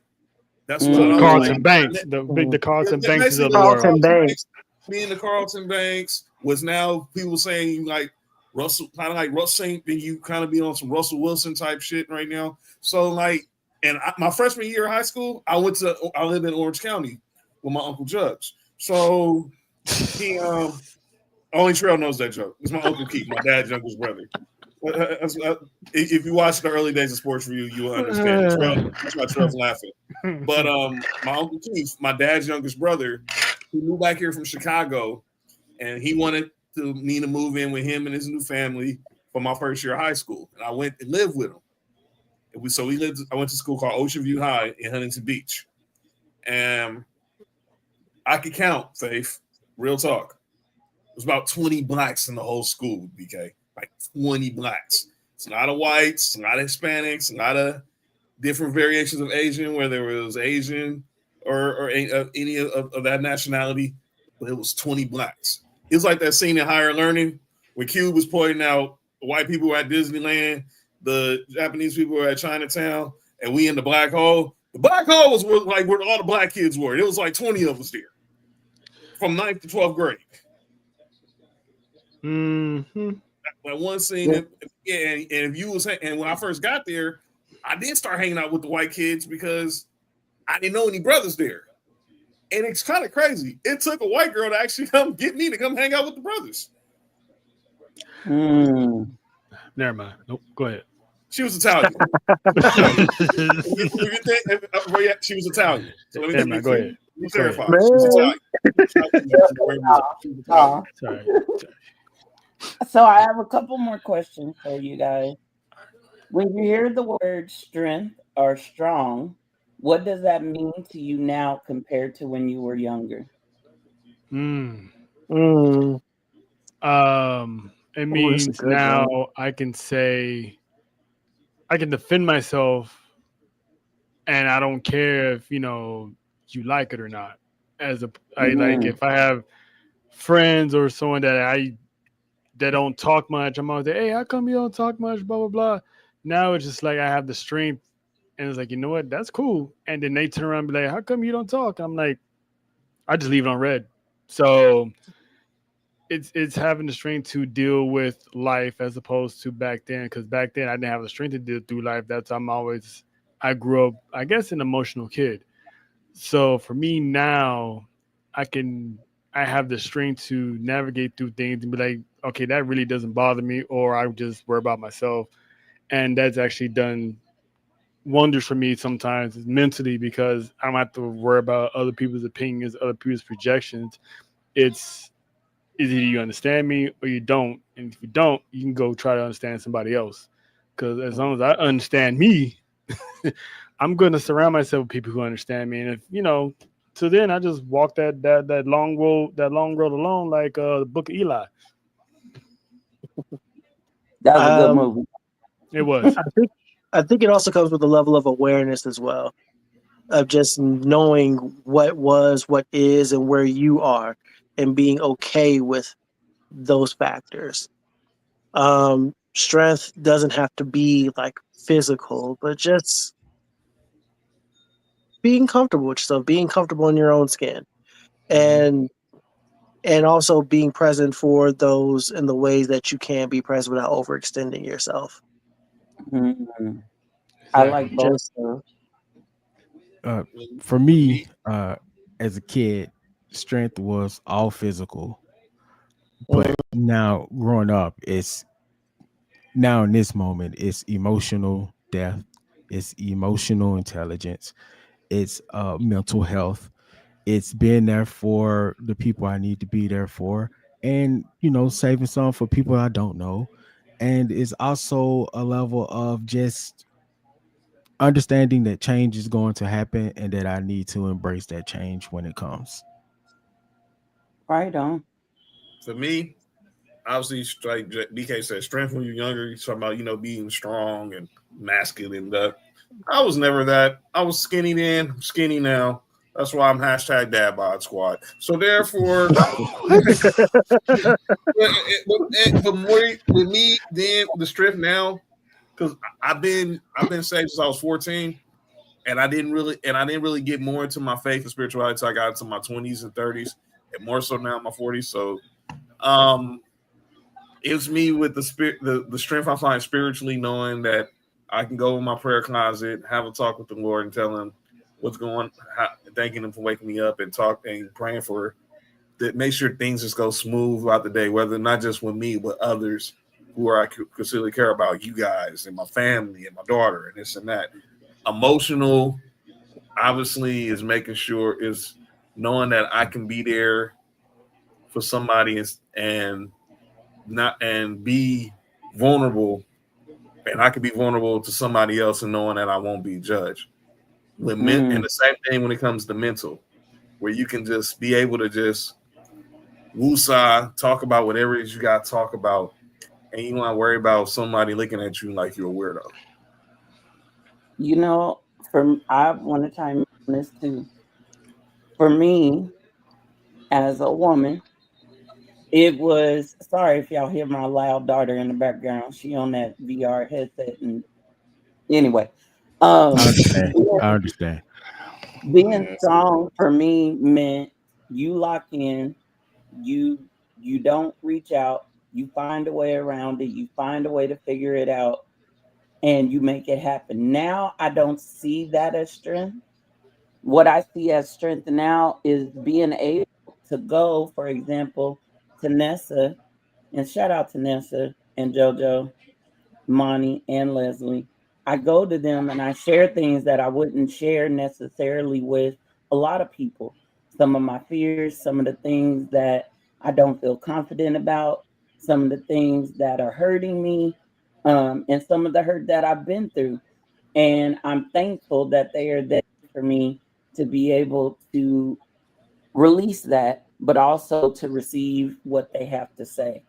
That's what So the I was Mm-hmm. like. Carlton Banks, the Yeah, Carlton Bankses of basically, the the world. Carlton Carlton Banks. Banks, being the Carlton Banks was now people saying like Russell, kind of like Russ Saint, then you kind of be on some Russell Wilson type shit right now. So like And my freshman year of high school, I lived in Orange County with my Uncle Judge. So he only Trail knows that joke. It's my Uncle Keith, my dad's youngest brother. If you watch the early days of Sports Review, you will understand. That's why Trail's laughing. But my Uncle Keith, my dad's youngest brother, he moved back here from Chicago, and he wanted me to move in with him and his new family for my first year of high school. And I went and lived with him. I went to school called Ocean View High in Huntington Beach. And I could count, Faith, real talk. There's about 20 blacks in the whole school, BK. Like 20 blacks. It's not a whites, it's not a Hispanics, not a different variations of Asian, whether it was Asian or any of that nationality, but it was 20 blacks. It was like that scene in Higher Learning when Cube was pointing out the white people were at Disneyland, the Japanese people were at Chinatown, and we in the black hole. The black hole was like where all the black kids were. It was like 20 of us there from 9th to 12th grade. Mm-hmm. That one scene, and if you was, and when I first got there, I did start hanging out with the white kids because I didn't know any brothers there. And it's kind of crazy. It took a white girl to actually come get me to come hang out with the brothers. Never mind. Nope. Go ahead. She was Italian. She was Italian. So let me go ahead. Let me clarify. Man. She was Italian. Sorry. So I have a couple more questions for you guys. When you hear the word strength or strong, what does that mean to you now compared to when you were younger? It means now I can say I can defend myself, and I don't care if you like it or not. Like if I have friends or someone that don't talk much, I'm always like, hey, how come you don't talk much? Blah blah blah. Now it's just like I have the strength, and it's like, you know what, that's cool. And then they turn around and be like, how come you don't talk? I'm like, I just leave it on red. So it's having the strength to deal with life as opposed to back then. Because back then I didn't have the strength to deal through life. I grew up, I guess, an emotional kid. So for me now, I have the strength to navigate through things and be like, okay, that really doesn't bother me, or I just worry about myself. And that's actually done wonders for me sometimes mentally, because I don't have to worry about other people's opinions, other people's projections. Is either you understand me or you don't. And if you don't, you can go try to understand somebody else. Because as long as I understand me, I'm going to surround myself with people who understand me. And if, so then I just walk that long road alone, like the Book of Eli. That was a good movie. It was. I think it also comes with a level of awareness as well, of just knowing what was, what is, and where you are, and being okay with those factors. Strength doesn't have to be like physical, but just being comfortable with yourself, being comfortable in your own skin, and also being present for those in the ways that you can be present without overextending yourself. Mm-hmm. I like both. For me, as a kid, strength was all physical. But now growing up, now in this moment, it's emotional depth, it's emotional intelligence, it's mental health, it's being there for the people I need to be there for, and saving some for people I don't know. And it's also a level of just understanding that change is going to happen and that I need to embrace that change when it comes. Right on. For me, obviously, like BK said, strength when you're younger. You're talking about, being strong and masculine. I was never that. I was skinny then, I'm skinny now. That's why I'm hashtag Dad Bod Squad. So therefore, but more with me then the strength now, because I've been saved since I was 14, and I didn't really get more into my faith and spirituality until I got into my 20s and 30s, and more so now in my 40s. So, it's me with the spirit, the strength I find spiritually, knowing that I can go in my prayer closet, have a talk with the Lord, and tell Him what's going, thanking Him for waking me up, and praying for that. Make sure things just go smooth throughout the day, whether not just with me, but others who I considerably care about, you guys and my family and my daughter and this and that. Emotional, obviously, is making sure is knowing that I can be there for somebody and not and be vulnerable, and I can be vulnerable to somebody else and knowing that I won't be judged. And the same thing when it comes to mental, where you can just be able to just woosah, talk about whatever it is you got to talk about, and you not worry about somebody looking at you like you're a weirdo. You know, I want to chime in on this too. For me, as a woman, it was sorry if y'all hear my loud daughter in the background. She on that VR headset, and anyway, I um, understand. being, I understand. being Yes. strong for me meant you lock in, you you don't reach out, you find a way around it, you find a way to figure it out, and you make it happen. Now I don't see that as strength. What I see as strength now is being able to go, for example, to Nessa, and shout out to Nessa and JoJo, Monty, and Leslie. I go to them and I share things that I wouldn't share necessarily with a lot of people. Some of my fears, some of the things that I don't feel confident about, some of the things that are hurting me, and some of the hurt that I've been through. And I'm thankful that they are there for me to be able to release that, but also to receive what they have to say.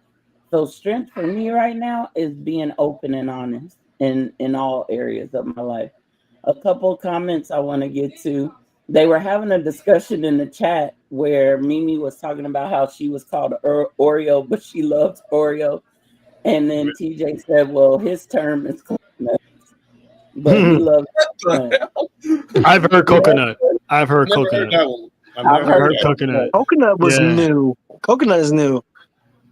So strength for me right now is being open and honest in all areas of my life. A couple of comments I want to get to. They were having a discussion in the chat where Mimi was talking about how she was called Oreo, but she loves Oreo. And then TJ said, well, his term is coconut, but he loves coconut. I've heard coconut. I've I've heard never heard coconut. that one. I've I've never I've heard heard heard that one. coconut. coconut. Coconut was Yeah. new. Coconut is new.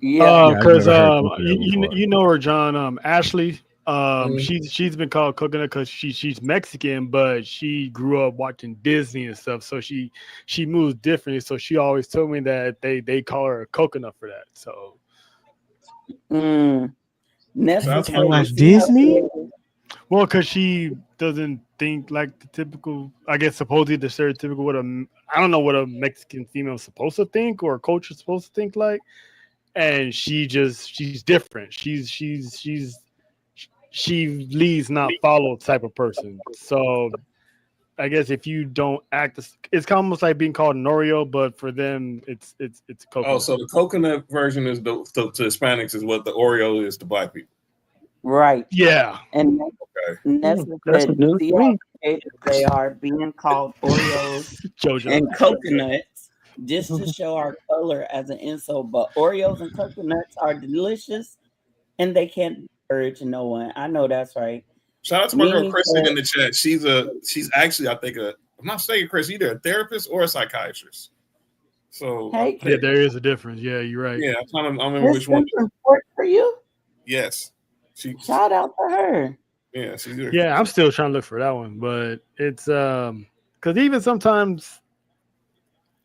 Yeah. Yeah, I've Because never heard coconut you before. you know her, John. Ashley. Mhm. She's been called coconut because she's Mexican, but she grew up watching Disney and stuff, so she moves differently. So she always told me that they call her a coconut for that. So Mm. Shout out Nessa to I my said, you watch niece. see how Disney. creative. well, because she doesn't think like the typical, I guess supposedly the stereotypical what I don't know what a Mexican female is supposed to think or a culture is supposed to think like, and she's different. She leads not follow type of person. So I guess if you don't act, it's almost like being called an Oreo, but for them, it's Oh, coconut. so the coconut version is to Hispanics is what the Oreo is to Black people. Right. Yeah. And Okay. Nessa That's said, the you news see to how me. creative they are being called Oreos JoJo. and coconuts just to show our color as an insult. But Oreos and coconuts are delicious and they can't discourage no one. I know that's right. Shout out to my girl Mimi Kristen said, in the chat. She's actually I think I'm not saying Chris either a therapist or a psychiatrist. So hey, Yeah, there is a difference. Yeah, you're right. yeah, I remember which one. Kristen from Fort for you. Yes, she Shout out to her. yeah she's there. Yeah, I'm still trying to look for that one, but it's because even sometimes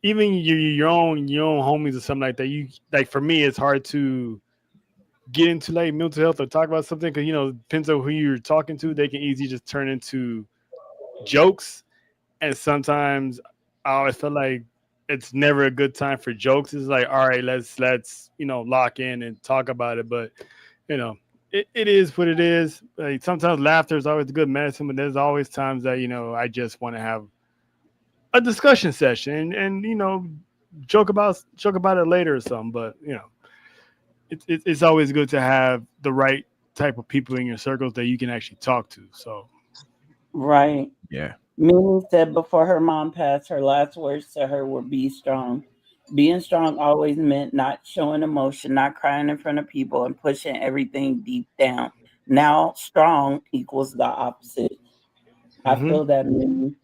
even your own homies or something like that, you like for me it's hard to get into like mental health or talk about something because depends on who you're talking to, they can easily just turn into jokes, and sometimes I always feel like it's never a good time for jokes. It's like, all right, let's lock in and talk about it, but you know it is what it is. Like sometimes laughter is always good medicine, but there's always times that I just want to have a discussion session and joke about it later or something. But it's always good to have the right type of people in your circles that you can actually talk to. So Right. Yeah. Mimi said before her mom passed, her last words to her were be strong. Being strong always meant not showing emotion, not crying in front of people, and pushing everything deep down. Now, strong equals the opposite. I mhm. feel that, Mimi.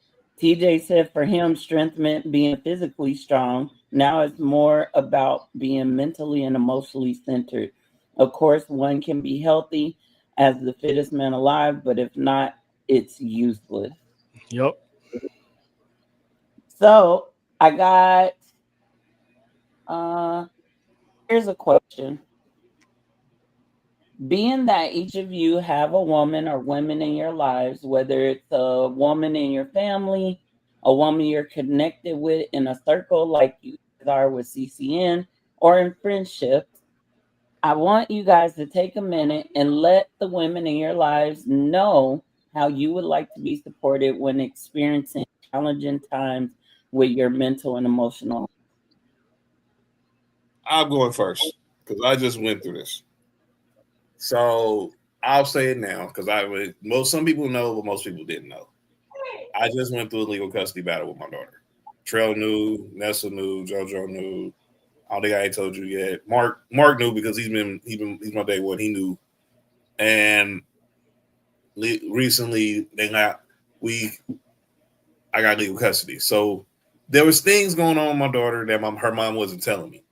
TJ said for him, strength meant being physically strong. Now it's more about being mentally and emotionally centered. Of course, one can be healthy, as the fittest man alive, but if not, it's useless. Yep. So I got uh here's a question. Being that each of you have a woman or women in your lives, whether it's a woman in your family, a woman you're connected with in a circle like you are with CCN, or in friendships, I want you guys to take a minute and let the women in your lives know how you would like to be supported when experiencing challenging times with your mental and emotional. I'm going first because I just went through this. So I'll say it now because I would some people know, but most people didn't know. I just went through a legal custody battle with my daughter. Trell knew, Nessa knew, JoJo knew. I don't think I ain't told you yet. Mark knew because he's my day one. He knew, and recently I got legal custody. So there was things going on with my daughter that her mom wasn't telling me,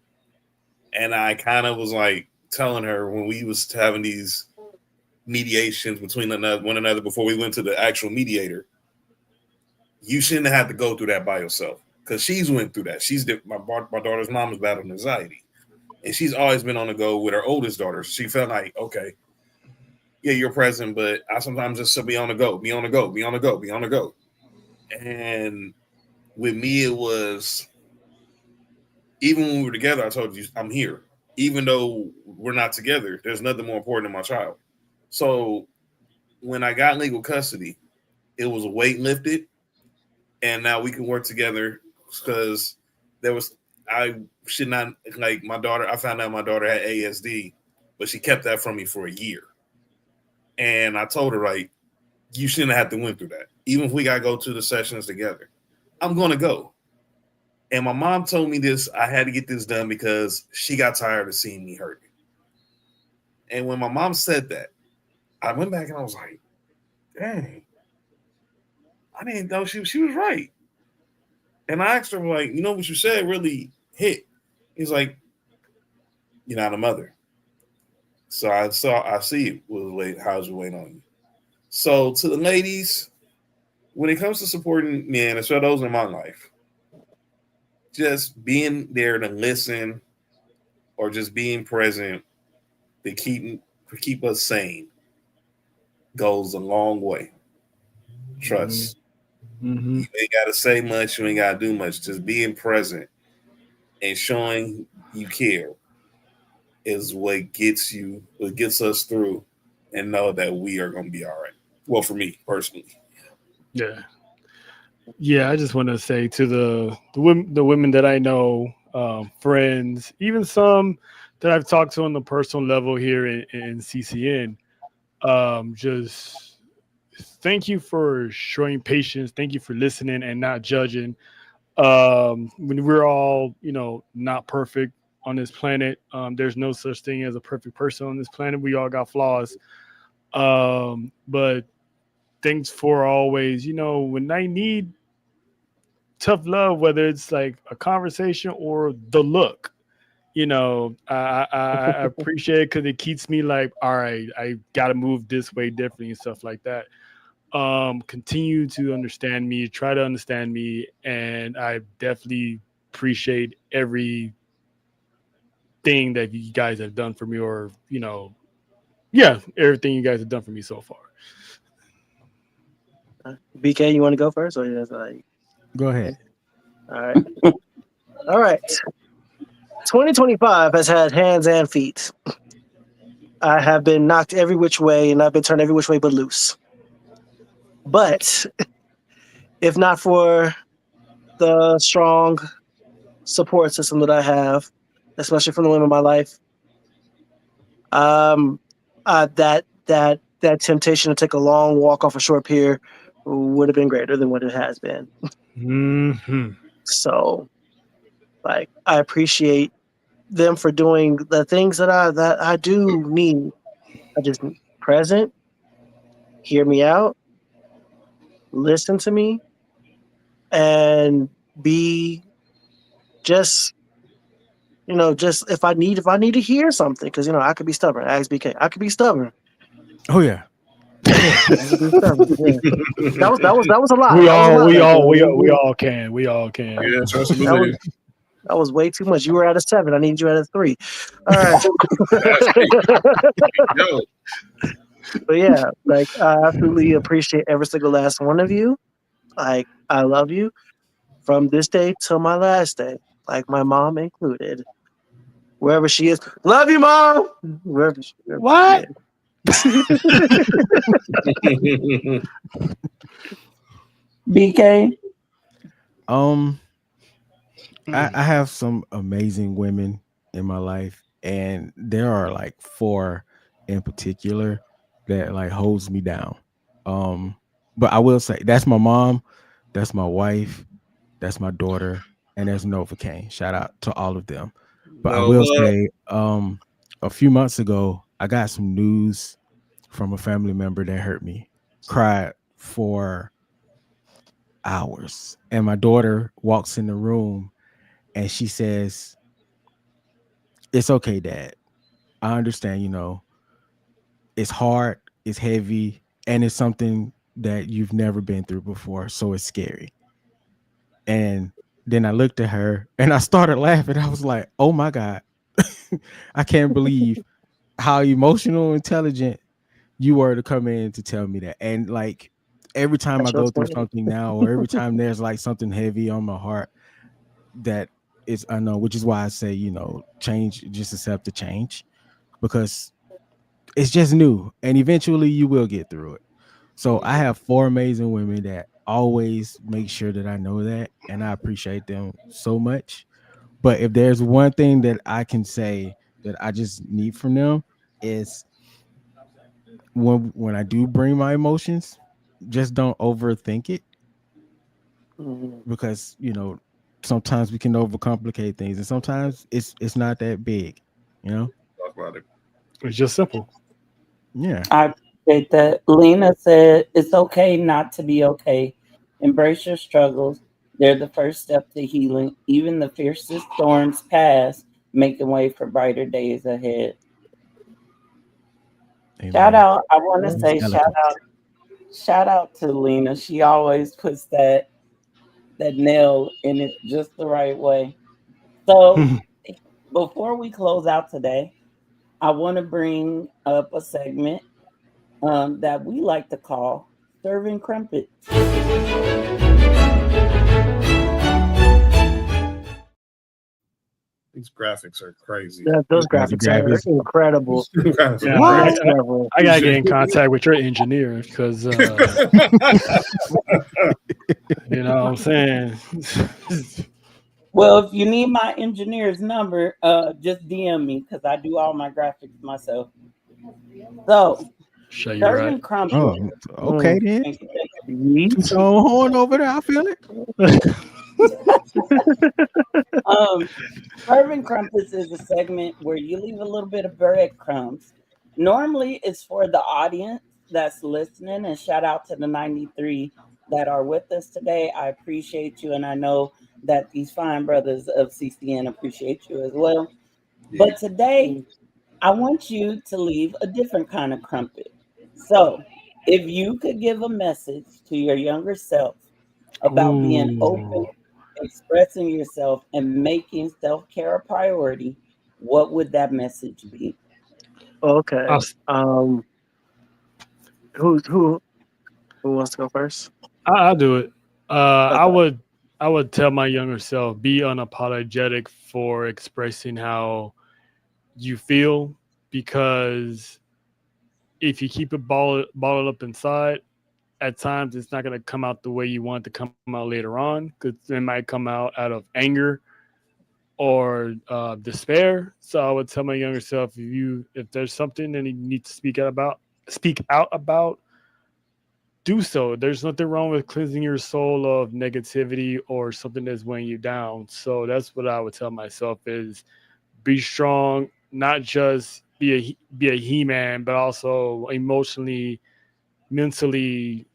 and I kind of was like telling her when we was having these mediations between one another before we went to the actual mediator. You shouldn't have to go through that by yourself because she's went through that. My daughter's mom is battling anxiety, and she's always been on the go with her oldest daughter. She felt like, okay, yeah, you're present, but I sometimes just be on the go, be on the go, be on the go, be on the go. And with me, it was even when we were together. I told you I'm here, even though we're not together. There's nothing more important than my child. So when I got legal custody, it was a weight lifted, and now we can work together because I should not like my daughter. I found out my daughter had ASD, but she kept that from me for a year. And I told her, like, you shouldn't have to went through that. Even if we got to go to the sessions together, I'm going to go. And my mom told me this. I had to get this done because she got tired of seeing me hurt. And when my mom said that, I went back and I was like, dang, I didn't know she was right. And I asked her, like, you know what you said really hit. He's like, you're not a mother. So I see it. How's your weight on you? So to the ladies, when it comes to supporting men, especially those in my life, just being there to listen or just being present to keep us sane goes a long way. Trust. Mm-hmm. You ain't got to say much. You ain't got to do much. Just being present and showing you care is what gets us through and know that we are going to be all right. Well, for me personally. Yeah. Yeah, I just want to say to the women that I know, friends, even some that I've talked to on the personal level here in CCN, just thank you for showing patience. Thank you for listening and not judging. When we're all, not perfect on this planet, there's no such thing as a perfect person on this planet. We all got flaws. But thanks for always, when I need tough love, whether it's like a conversation or the look, I appreciate it because it keeps me like, all right, I got to move this way differently and stuff like that. Continue to understand me, try to understand me, and I definitely appreciate every thing that you guys have done for me, or yeah, everything you guys have done for me so far. BK, you want to go first, or just like? Go ahead. All right, all right. 2025 has had hands and feet. I have been knocked every which way, and I've been turned every which way but loose. But if not for the strong support system that I have, especially from the women in my life, that temptation to take a long walk off a short pier would have been greater than what it has been. Mm-hmm. So, like, I appreciate them for doing the things that I do need. I just need present, hear me out, listen to me, and be just just if I need to hear something, because I could be stubborn. Ask BK, I could be stubborn. Oh yeah. That was a good seven. Yeah. That was a lot. We That was a all lot we right all there. we all can. We all can. Yeah, trust and That was believe. that was way too much. You were at a 7. I need you at a 3. All right. That's deep. Yo, But yeah, like I absolutely appreciate every single last one of you. Like I love you from this day till my last day, like my mom included, wherever she is. Love you, mom. Wherever she What? is. BK, Um, I have some amazing women in my life, and there are like four in particular that like holds me down. Um, but I will say that's my mom, that's my wife, that's my daughter, and there's Nova Kane. Shout out to all of them. But I no will love. say, a few months ago, I got some news from a family member that hurt me. Cried for hours, and my daughter walks in the room and she says, "It's okay, Dad. I understand. It's hard, it's heavy, and it's something that you've never been through before, so it's scary." And then I looked at her and I started laughing. I was like, "Oh my God, I can't believe how emotional, intelligent you were to come in to tell me that." And like every time I That's go what's through funny. something now, or every time there's like something heavy on my heart that is unknown, which is why I say, change, just accept the change, because it's just new and eventually you will get through it. So I have four amazing women that always make sure that I know that, and I appreciate them so much. But if there's one thing that I can say that I just need from them, is when I do bring my emotions, just don't overthink it, Mhm. because sometimes we can overcomplicate things, and sometimes it's not that big, you know. Talk about it. It's just simple. Yeah. I appreciate that. Lena said, it's okay not to be okay. Embrace your struggles. They're the first step to healing. Even the fiercest storms pass, making way for brighter days ahead. Shout Amen. out, I want to Yeah. That's say eloquent. shout out to Lena. She always puts that nail in it just the right way. So before we close out today, I want to bring up a segment that we like to call serving crumpets. These graphics are crazy. Those Yeah, the graphics are graphics. incredible. These graphics Yeah, are What? Next level. I gotta get in contact with your engineer because crazy. you know what I'm saying. Well, if you need my engineer's number, just DM me because I do all my graphics myself. So, Show you right. serving crumpets. Oh, okay Mm. then. Thank you, thank Toot Yeet. your own horn over there. I feel it. you. Serving crumpets is a segment where you leave a little bit of breadcrumbs. Normally, it's for the audience that's listening, and shout out to the 93 that are with us today. I appreciate you, and I know that these fine brothers of CCN appreciate you as well. Yeah. But today, Mm. I want you to leave a different kind of crumpet. So, if you could give a message to your younger self about being open, Ooh. expressing yourself, and making self care a priority, what would that message be? Okay. I'll, s- Who wants to go first? I'll do it. Uh, I Okay. would I would tell my younger self, be unapologetic for expressing how you feel, because if you keep it bottled up inside, at times it's not going to come out the way you want it to come out later on, because it might come out of anger or despair. So I would tell my younger self, if there's something that you need to speak out about, do so. There's nothing wrong with cleansing your soul of negativity or something that's weighing you down. So that's what I would tell myself: is be strong, not just be a he-man, but also emotionally, mentally.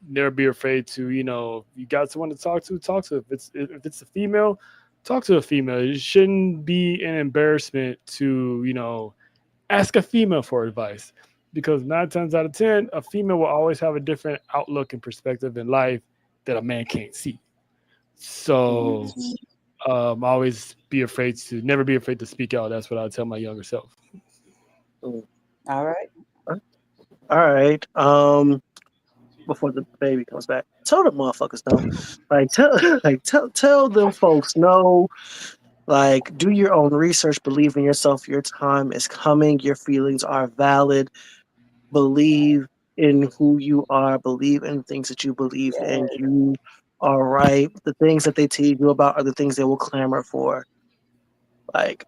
Never be afraid to, you got someone to talk to. If it's a female, talk to a female. It shouldn't be an embarrassment to, ask a female for advice, because 9 times out of 10, a female will always have a different outlook and perspective in life that a man can't see. So always never be afraid to speak out. That's what I tell my younger self. All right. All right. Before the baby comes back, tell the motherfuckers no. Tell them folks no. Like, do your own research. Believe in yourself. Your time is coming. Your feelings are valid. Believe in who you are. Believe in things that you believe in. You are right. The things that they tease you about are the things they will clamor for. Like,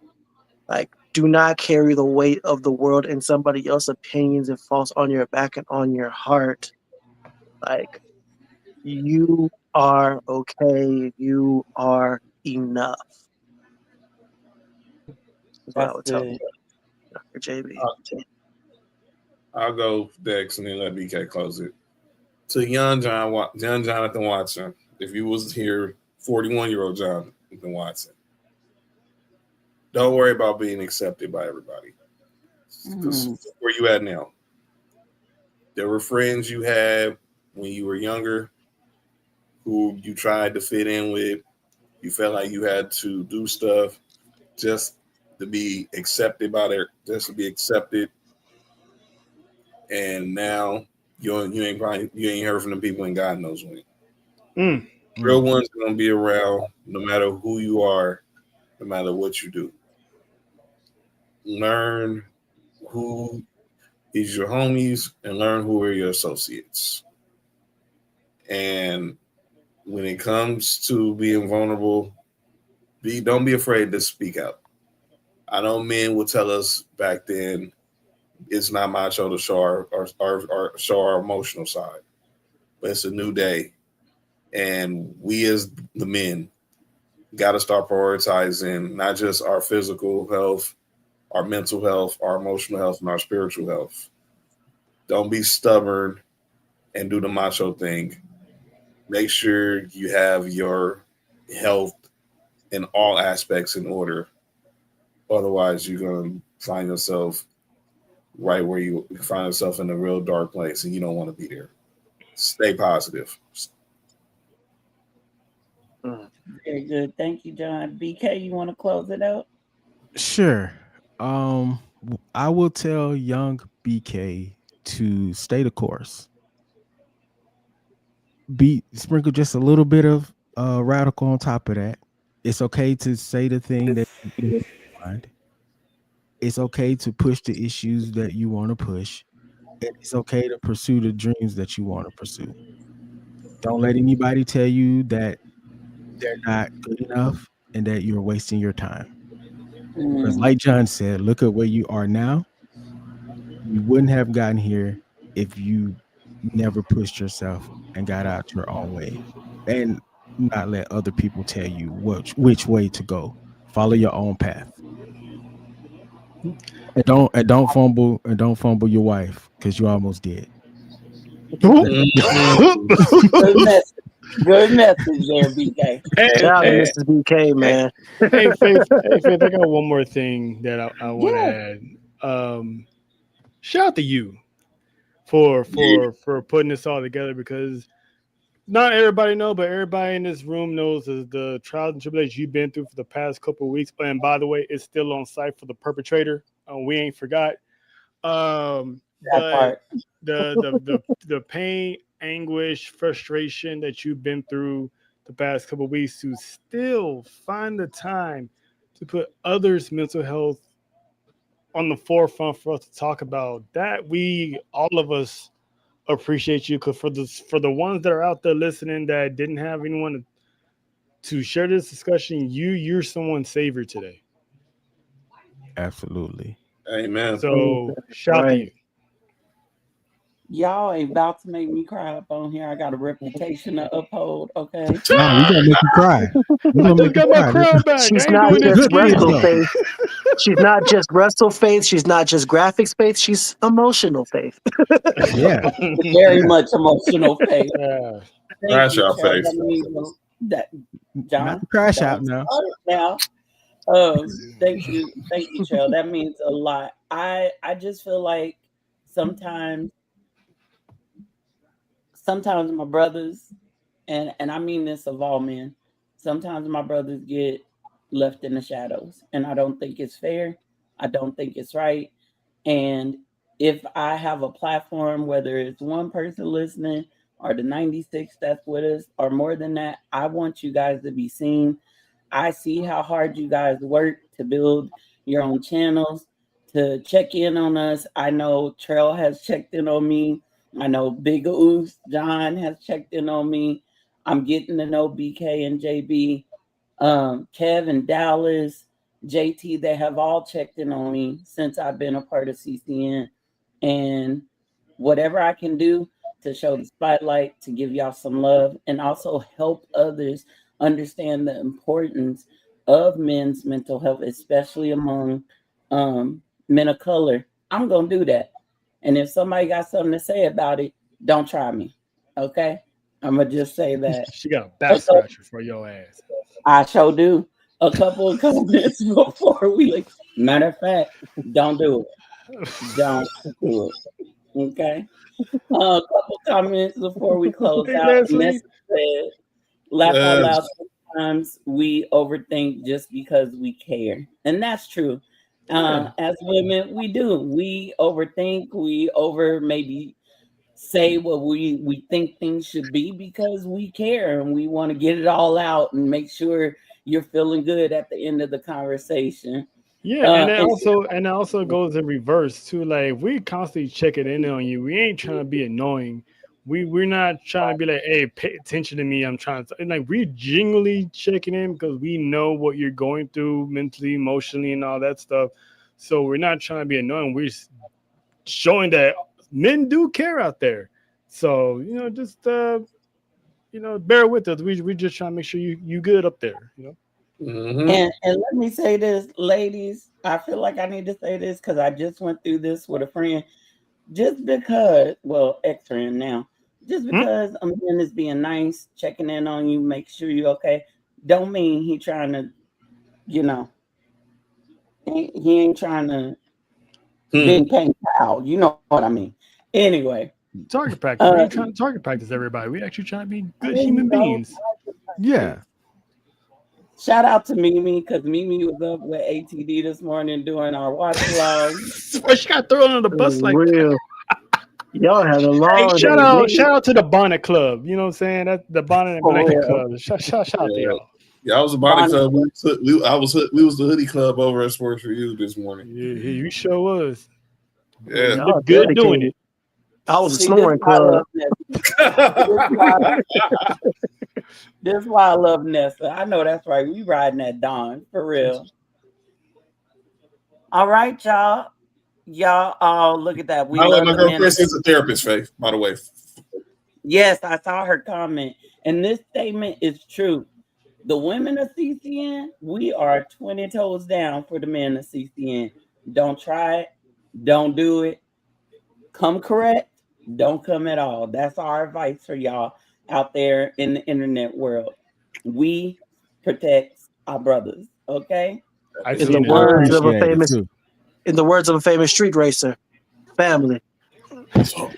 do not carry the weight of the world and somebody else's opinions and false on your back and on your heart. Like, you are okay. You are enough. That's what I That's would tell good. Dr. JB. I'll go next and then let BK close it. To young Jonathan Watson, if you was here, 41-year-old Jonathan Watson, don't worry about being accepted by everybody. Because where you at now? There were friends you had when you were younger who you tried to fit in with. You felt like you had to do stuff just to be accepted by their, just to be accepted. And now you ain't heard from the people, and God knows when. Real ones are gonna be around no matter who you are, no matter what you do. Learn who is your homies and learn who are your associates. And when it comes to being vulnerable, don't be afraid to speak out. I know men would tell us back then, it's not macho to show our emotional side, but it's a new day, and we as the men got to start prioritizing not just our physical health, our mental health, our emotional health, and our spiritual health. Don't be stubborn and do the macho thing. Make sure you have your health in all aspects in order. Otherwise, you're going to find yourself right where you find yourself in a real dark place, and you don't want to be there. Stay positive. Very good. Thank you, John. BK, you want to close it out? Sure. I will tell young BK to stay the course. Sprinkle just a little bit of radical on top of that. It's okay to say the thing that you find. It's okay to push the issues that you want to push. And it's okay to pursue the dreams that you want to pursue. Don't let anybody tell you that they're not good enough and that you're wasting your time. Because like John said, look at where you are now. You wouldn't have gotten here if you never pushed yourself and got out your own way. And not let other people tell you which way to go. Follow your own path. And don't fumble your wife, because you almost did. Good message. Good message there, BK. Shout out to Mrs. BK, man. Hey, Faith, I got one more thing that I want to add. Shout out to you for putting this all together, because not everybody know, but everybody in this room knows the trials and tribulations you've been through for the past couple of weeks. And by the way, it's still on site for the perpetrator. We ain't forgot. But the pain, anguish, frustration that you've been through the past couple of weeks, to still find the time to put others' mental health on the forefront for us to talk about that, all of us appreciate you. Because for the ones that are out there listening that didn't have anyone to share this discussion, you're someone's savior today. Absolutely. Amen. So shout out to you. Y'all ain't about to make me cry up on here. I got a reputation to uphold, okay? No, we gonna make you cry. I just got my crown back. She's I ain't not doing this just again. wrestle faith. She's not just wrestle faith. She's not just graphics faith. She's emotional faith. Yeah. Very much emotional faith. Yeah. Crash out faith. John, Not to crash out now. Thank you, Chell. That means a lot. I just feel like sometimes sometimes my brothers, and I mean this of all men, sometimes my brothers get left in the shadows, and I don't think it's fair. I don't think it's right. And if I have a platform, whether it's one person listening or the 96 that's with us or more than that, I want you guys to be seen. I see how hard you guys work to build your own channels, to check in on us. I know Trail has checked in on me. I know Big Oos, John has checked in on me. I'm getting to know BK and JB, Kev and Dallas, JT. They have all checked in on me since I've been a part of CCN. And whatever I can do to show the spotlight, to give y'all some love, and also help others understand the importance of men's mental health, especially among men of color, I'm going to do that. And if somebody got something to say about it, don't try me. Okay? I'm going to just say that. She got a back scratcher for your ass. I sure do. A couple of comments before we, matter of fact, don't do it. Don't do it. Okay? A couple comments before we close out. Nessa said, laugh out loud. Sometimes we overthink just because we care. And that's true. As women, we do. We overthink. We over maybe say what we think things should be because we care and we want to get it all out and make sure you're feeling good at the end of the conversation. Yeah, and it also goes in reverse too. Like we constantly checking in on you. We ain't trying to be annoying. We're not trying to be like, hey, pay attention to me. I'm trying to, and like we're genuinely checking in because we know what you're going through mentally, emotionally, and all that stuff. So we're not trying to be annoying. We're showing that men do care out there. So just bear with us. We just trying to make sure you good up there. Mm-hmm. And let me say this, ladies. I feel like I need to say this because I just went through this with a friend. Just because, ex-friend now, just because a man is being nice, checking in on you, make sure you're okay, don't mean he trying to, he ain't trying to be King Cow. You know what I mean? Anyway. Target practice. We ain't trying to target practice everybody. We actually trying to be good human beings. Yeah. Shout out to Mimi because Mimi was up with ATD this morning doing our watch along. She got thrown on the bus like real. Y'all had a long shout out to the Bonnet Club. You know what I'm saying? That's the Bonnet and Blanket Club. Shout out to y'all. Yeah, I was a Bonnet Club. We was the Hoodie Club over at Sports for You this morning. Yeah, you sure was. Yeah, you look good doing it. I was a snoring club. This is why I love Nessa. I know that's right. We riding that Dawn for real. All right, y'all. Look at that. My girl Chris is a therapist, Faith, by the way. Yes, I saw her comment. And this statement is true. The women of CCN, we are 20 toes down for the men of CCN. Don't try it. Don't do it. Come correct. Don't come at all. That's our advice for y'all out there in the internet world. We protect our brothers. Okay? In the words of a famous street racer, family. It's all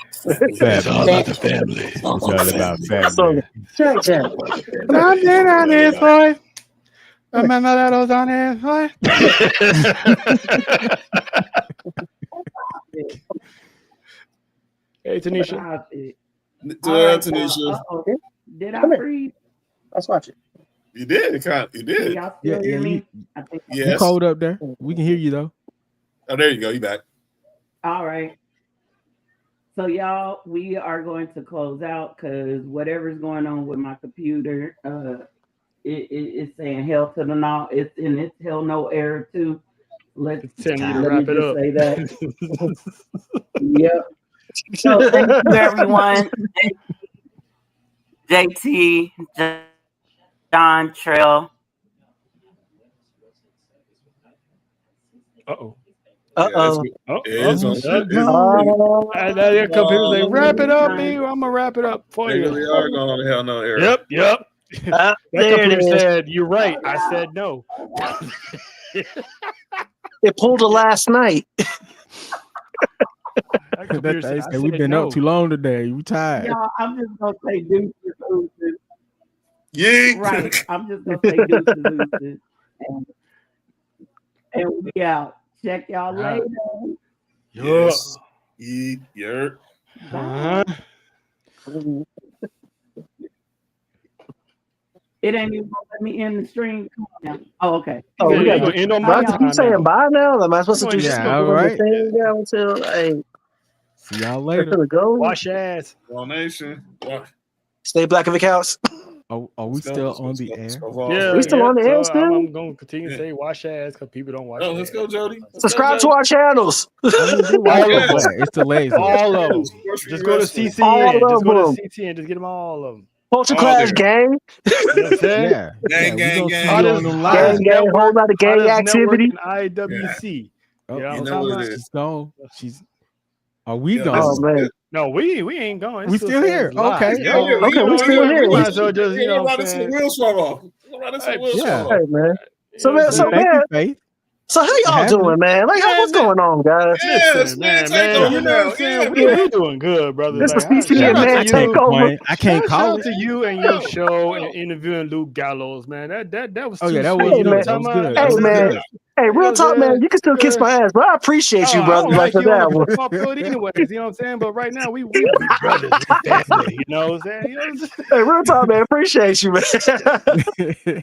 about the family. It's all about family. I'm on this boy. Remember that I was on this boy. Hey, Tanisha. Tanisha. Did I freeze? Let's watch it. You did. You did. Y'all still hear me? I think you cold up there. We can hear you though. Oh, there you go. You back. All right. So y'all, we are going to close out because whatever's going on with my computer, it's saying hell to the no. It's in its hell no error too. Let me wrap it up. Say that. Yep. So thank you everyone. JT, John, Trail. Uh-oh. Computer's like, wrap it up, me. I'm gonna wrap it up for you. They really are going to hell no error. Yep. That computer said, "You're right." I said no. It pulled a last night. That computer said, I We've said been no. up too long today. We tired. Y'all, I'm just gonna say deuces, oozes. Yeah. Right. I'm just gonna say deuces, oozes. And we out. Check y'all later. Yes. Yeah. Bye. It ain't even gonna let me end the stream. Come on now. Oh, okay. Oh, we Yeah, got you gonna end on do my I have to keep time saying now. bye now? Am I supposed to Come on, just yeah, go all on the right. thing down until hey, See y'all later. until it goes? Wash your ass. Well, Nation. Stay black if it counts. Are we still on the air? Yeah, We still on the air so still? I'm gonna continue to say wash your ass because people don't wash. Oh, their let's ass. go, Jody. Let's Subscribe go, to our channels. I mean, they watch All it, of but them. it's the lazy. All of them. Of course, Just go to wrestling. CCN. All Just of go to them. CCN. Just get them all of them. Culture All Clash there. gang. You know what I'm saying? Yeah, Gang, we gang, gonna gang. see you on them Gang, live. gang, whole lot of gang Hottest network activity. in IWC. Oh, Yeah, You I'm know talking what about. it is. she's gone. Are we Yeah, gone? this Oh is- man. No, we ain't going. It We still says here. live. Okay. Yeah. Oh, Okay, you we know, still here. We might as well just, you know what I'm run into the saying? wheels fall off. Run into the wheels Yeah. fall Hey off. man. You So know what man, I'm so saying? thank you, man, Faith. so how y'all happening. doing, man? Like Man, what's man. going on, guys? Yeah, Listen, man, take you over know what I'm now. saying? Yeah, We doing good, brother. This is Like, CC shout and out to Man you. Takeover. I can't Shout call out it. to you and your show and interviewing Luke Gallows, man. That was Oh too yeah, that sweet. was Hey You know good. what That I'm was talking good. about? Hey That was man. good. Hey, You know real what I'm talk, man. saying? You can still kiss my ass, but I appreciate you, I brother. don't Like like for you on that the one. football field anyways, you know what I'm saying? But right now we brothers, we family, you know what I'm saying? You know what I'm saying? Hey, real talk, man. Appreciate you, man.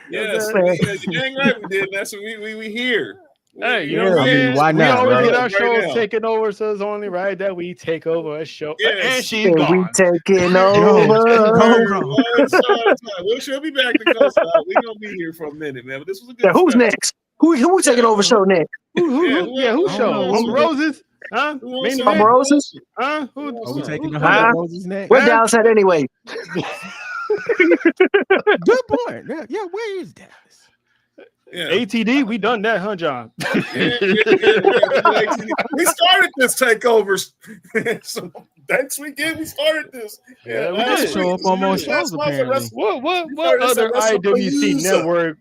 Yes, Man. yeah, you dang right we did. That's what we here. Hey, you We- know what I'm I saying? mean, why We not, always right? get our Right shows now. taken over, so it's only right that we take over a show. Yes. And she's And we gone. taking Yo, over. hold on. One shot at a time. Well, she'll be back to coast. We're gonna be here for a minute, man. But this was a good Yeah, who's special. next? Who we taking over show next? Who show? else? Mama Roses? Huh? Who wants Main some? event? Roses? Huh? Who wants Are we some? taking the Who- 100 Huh? roses next? Where Dallas at anyway? Good point. Yeah, where is Dallas? Yeah. ATD, we done that, huh, John? Yeah. We started this takeover. So next weekend we started this. Yeah, we last did. Show up week- on more last shows, month at apparently. Wrestle- What started this at other IWC WrestlePalooza. network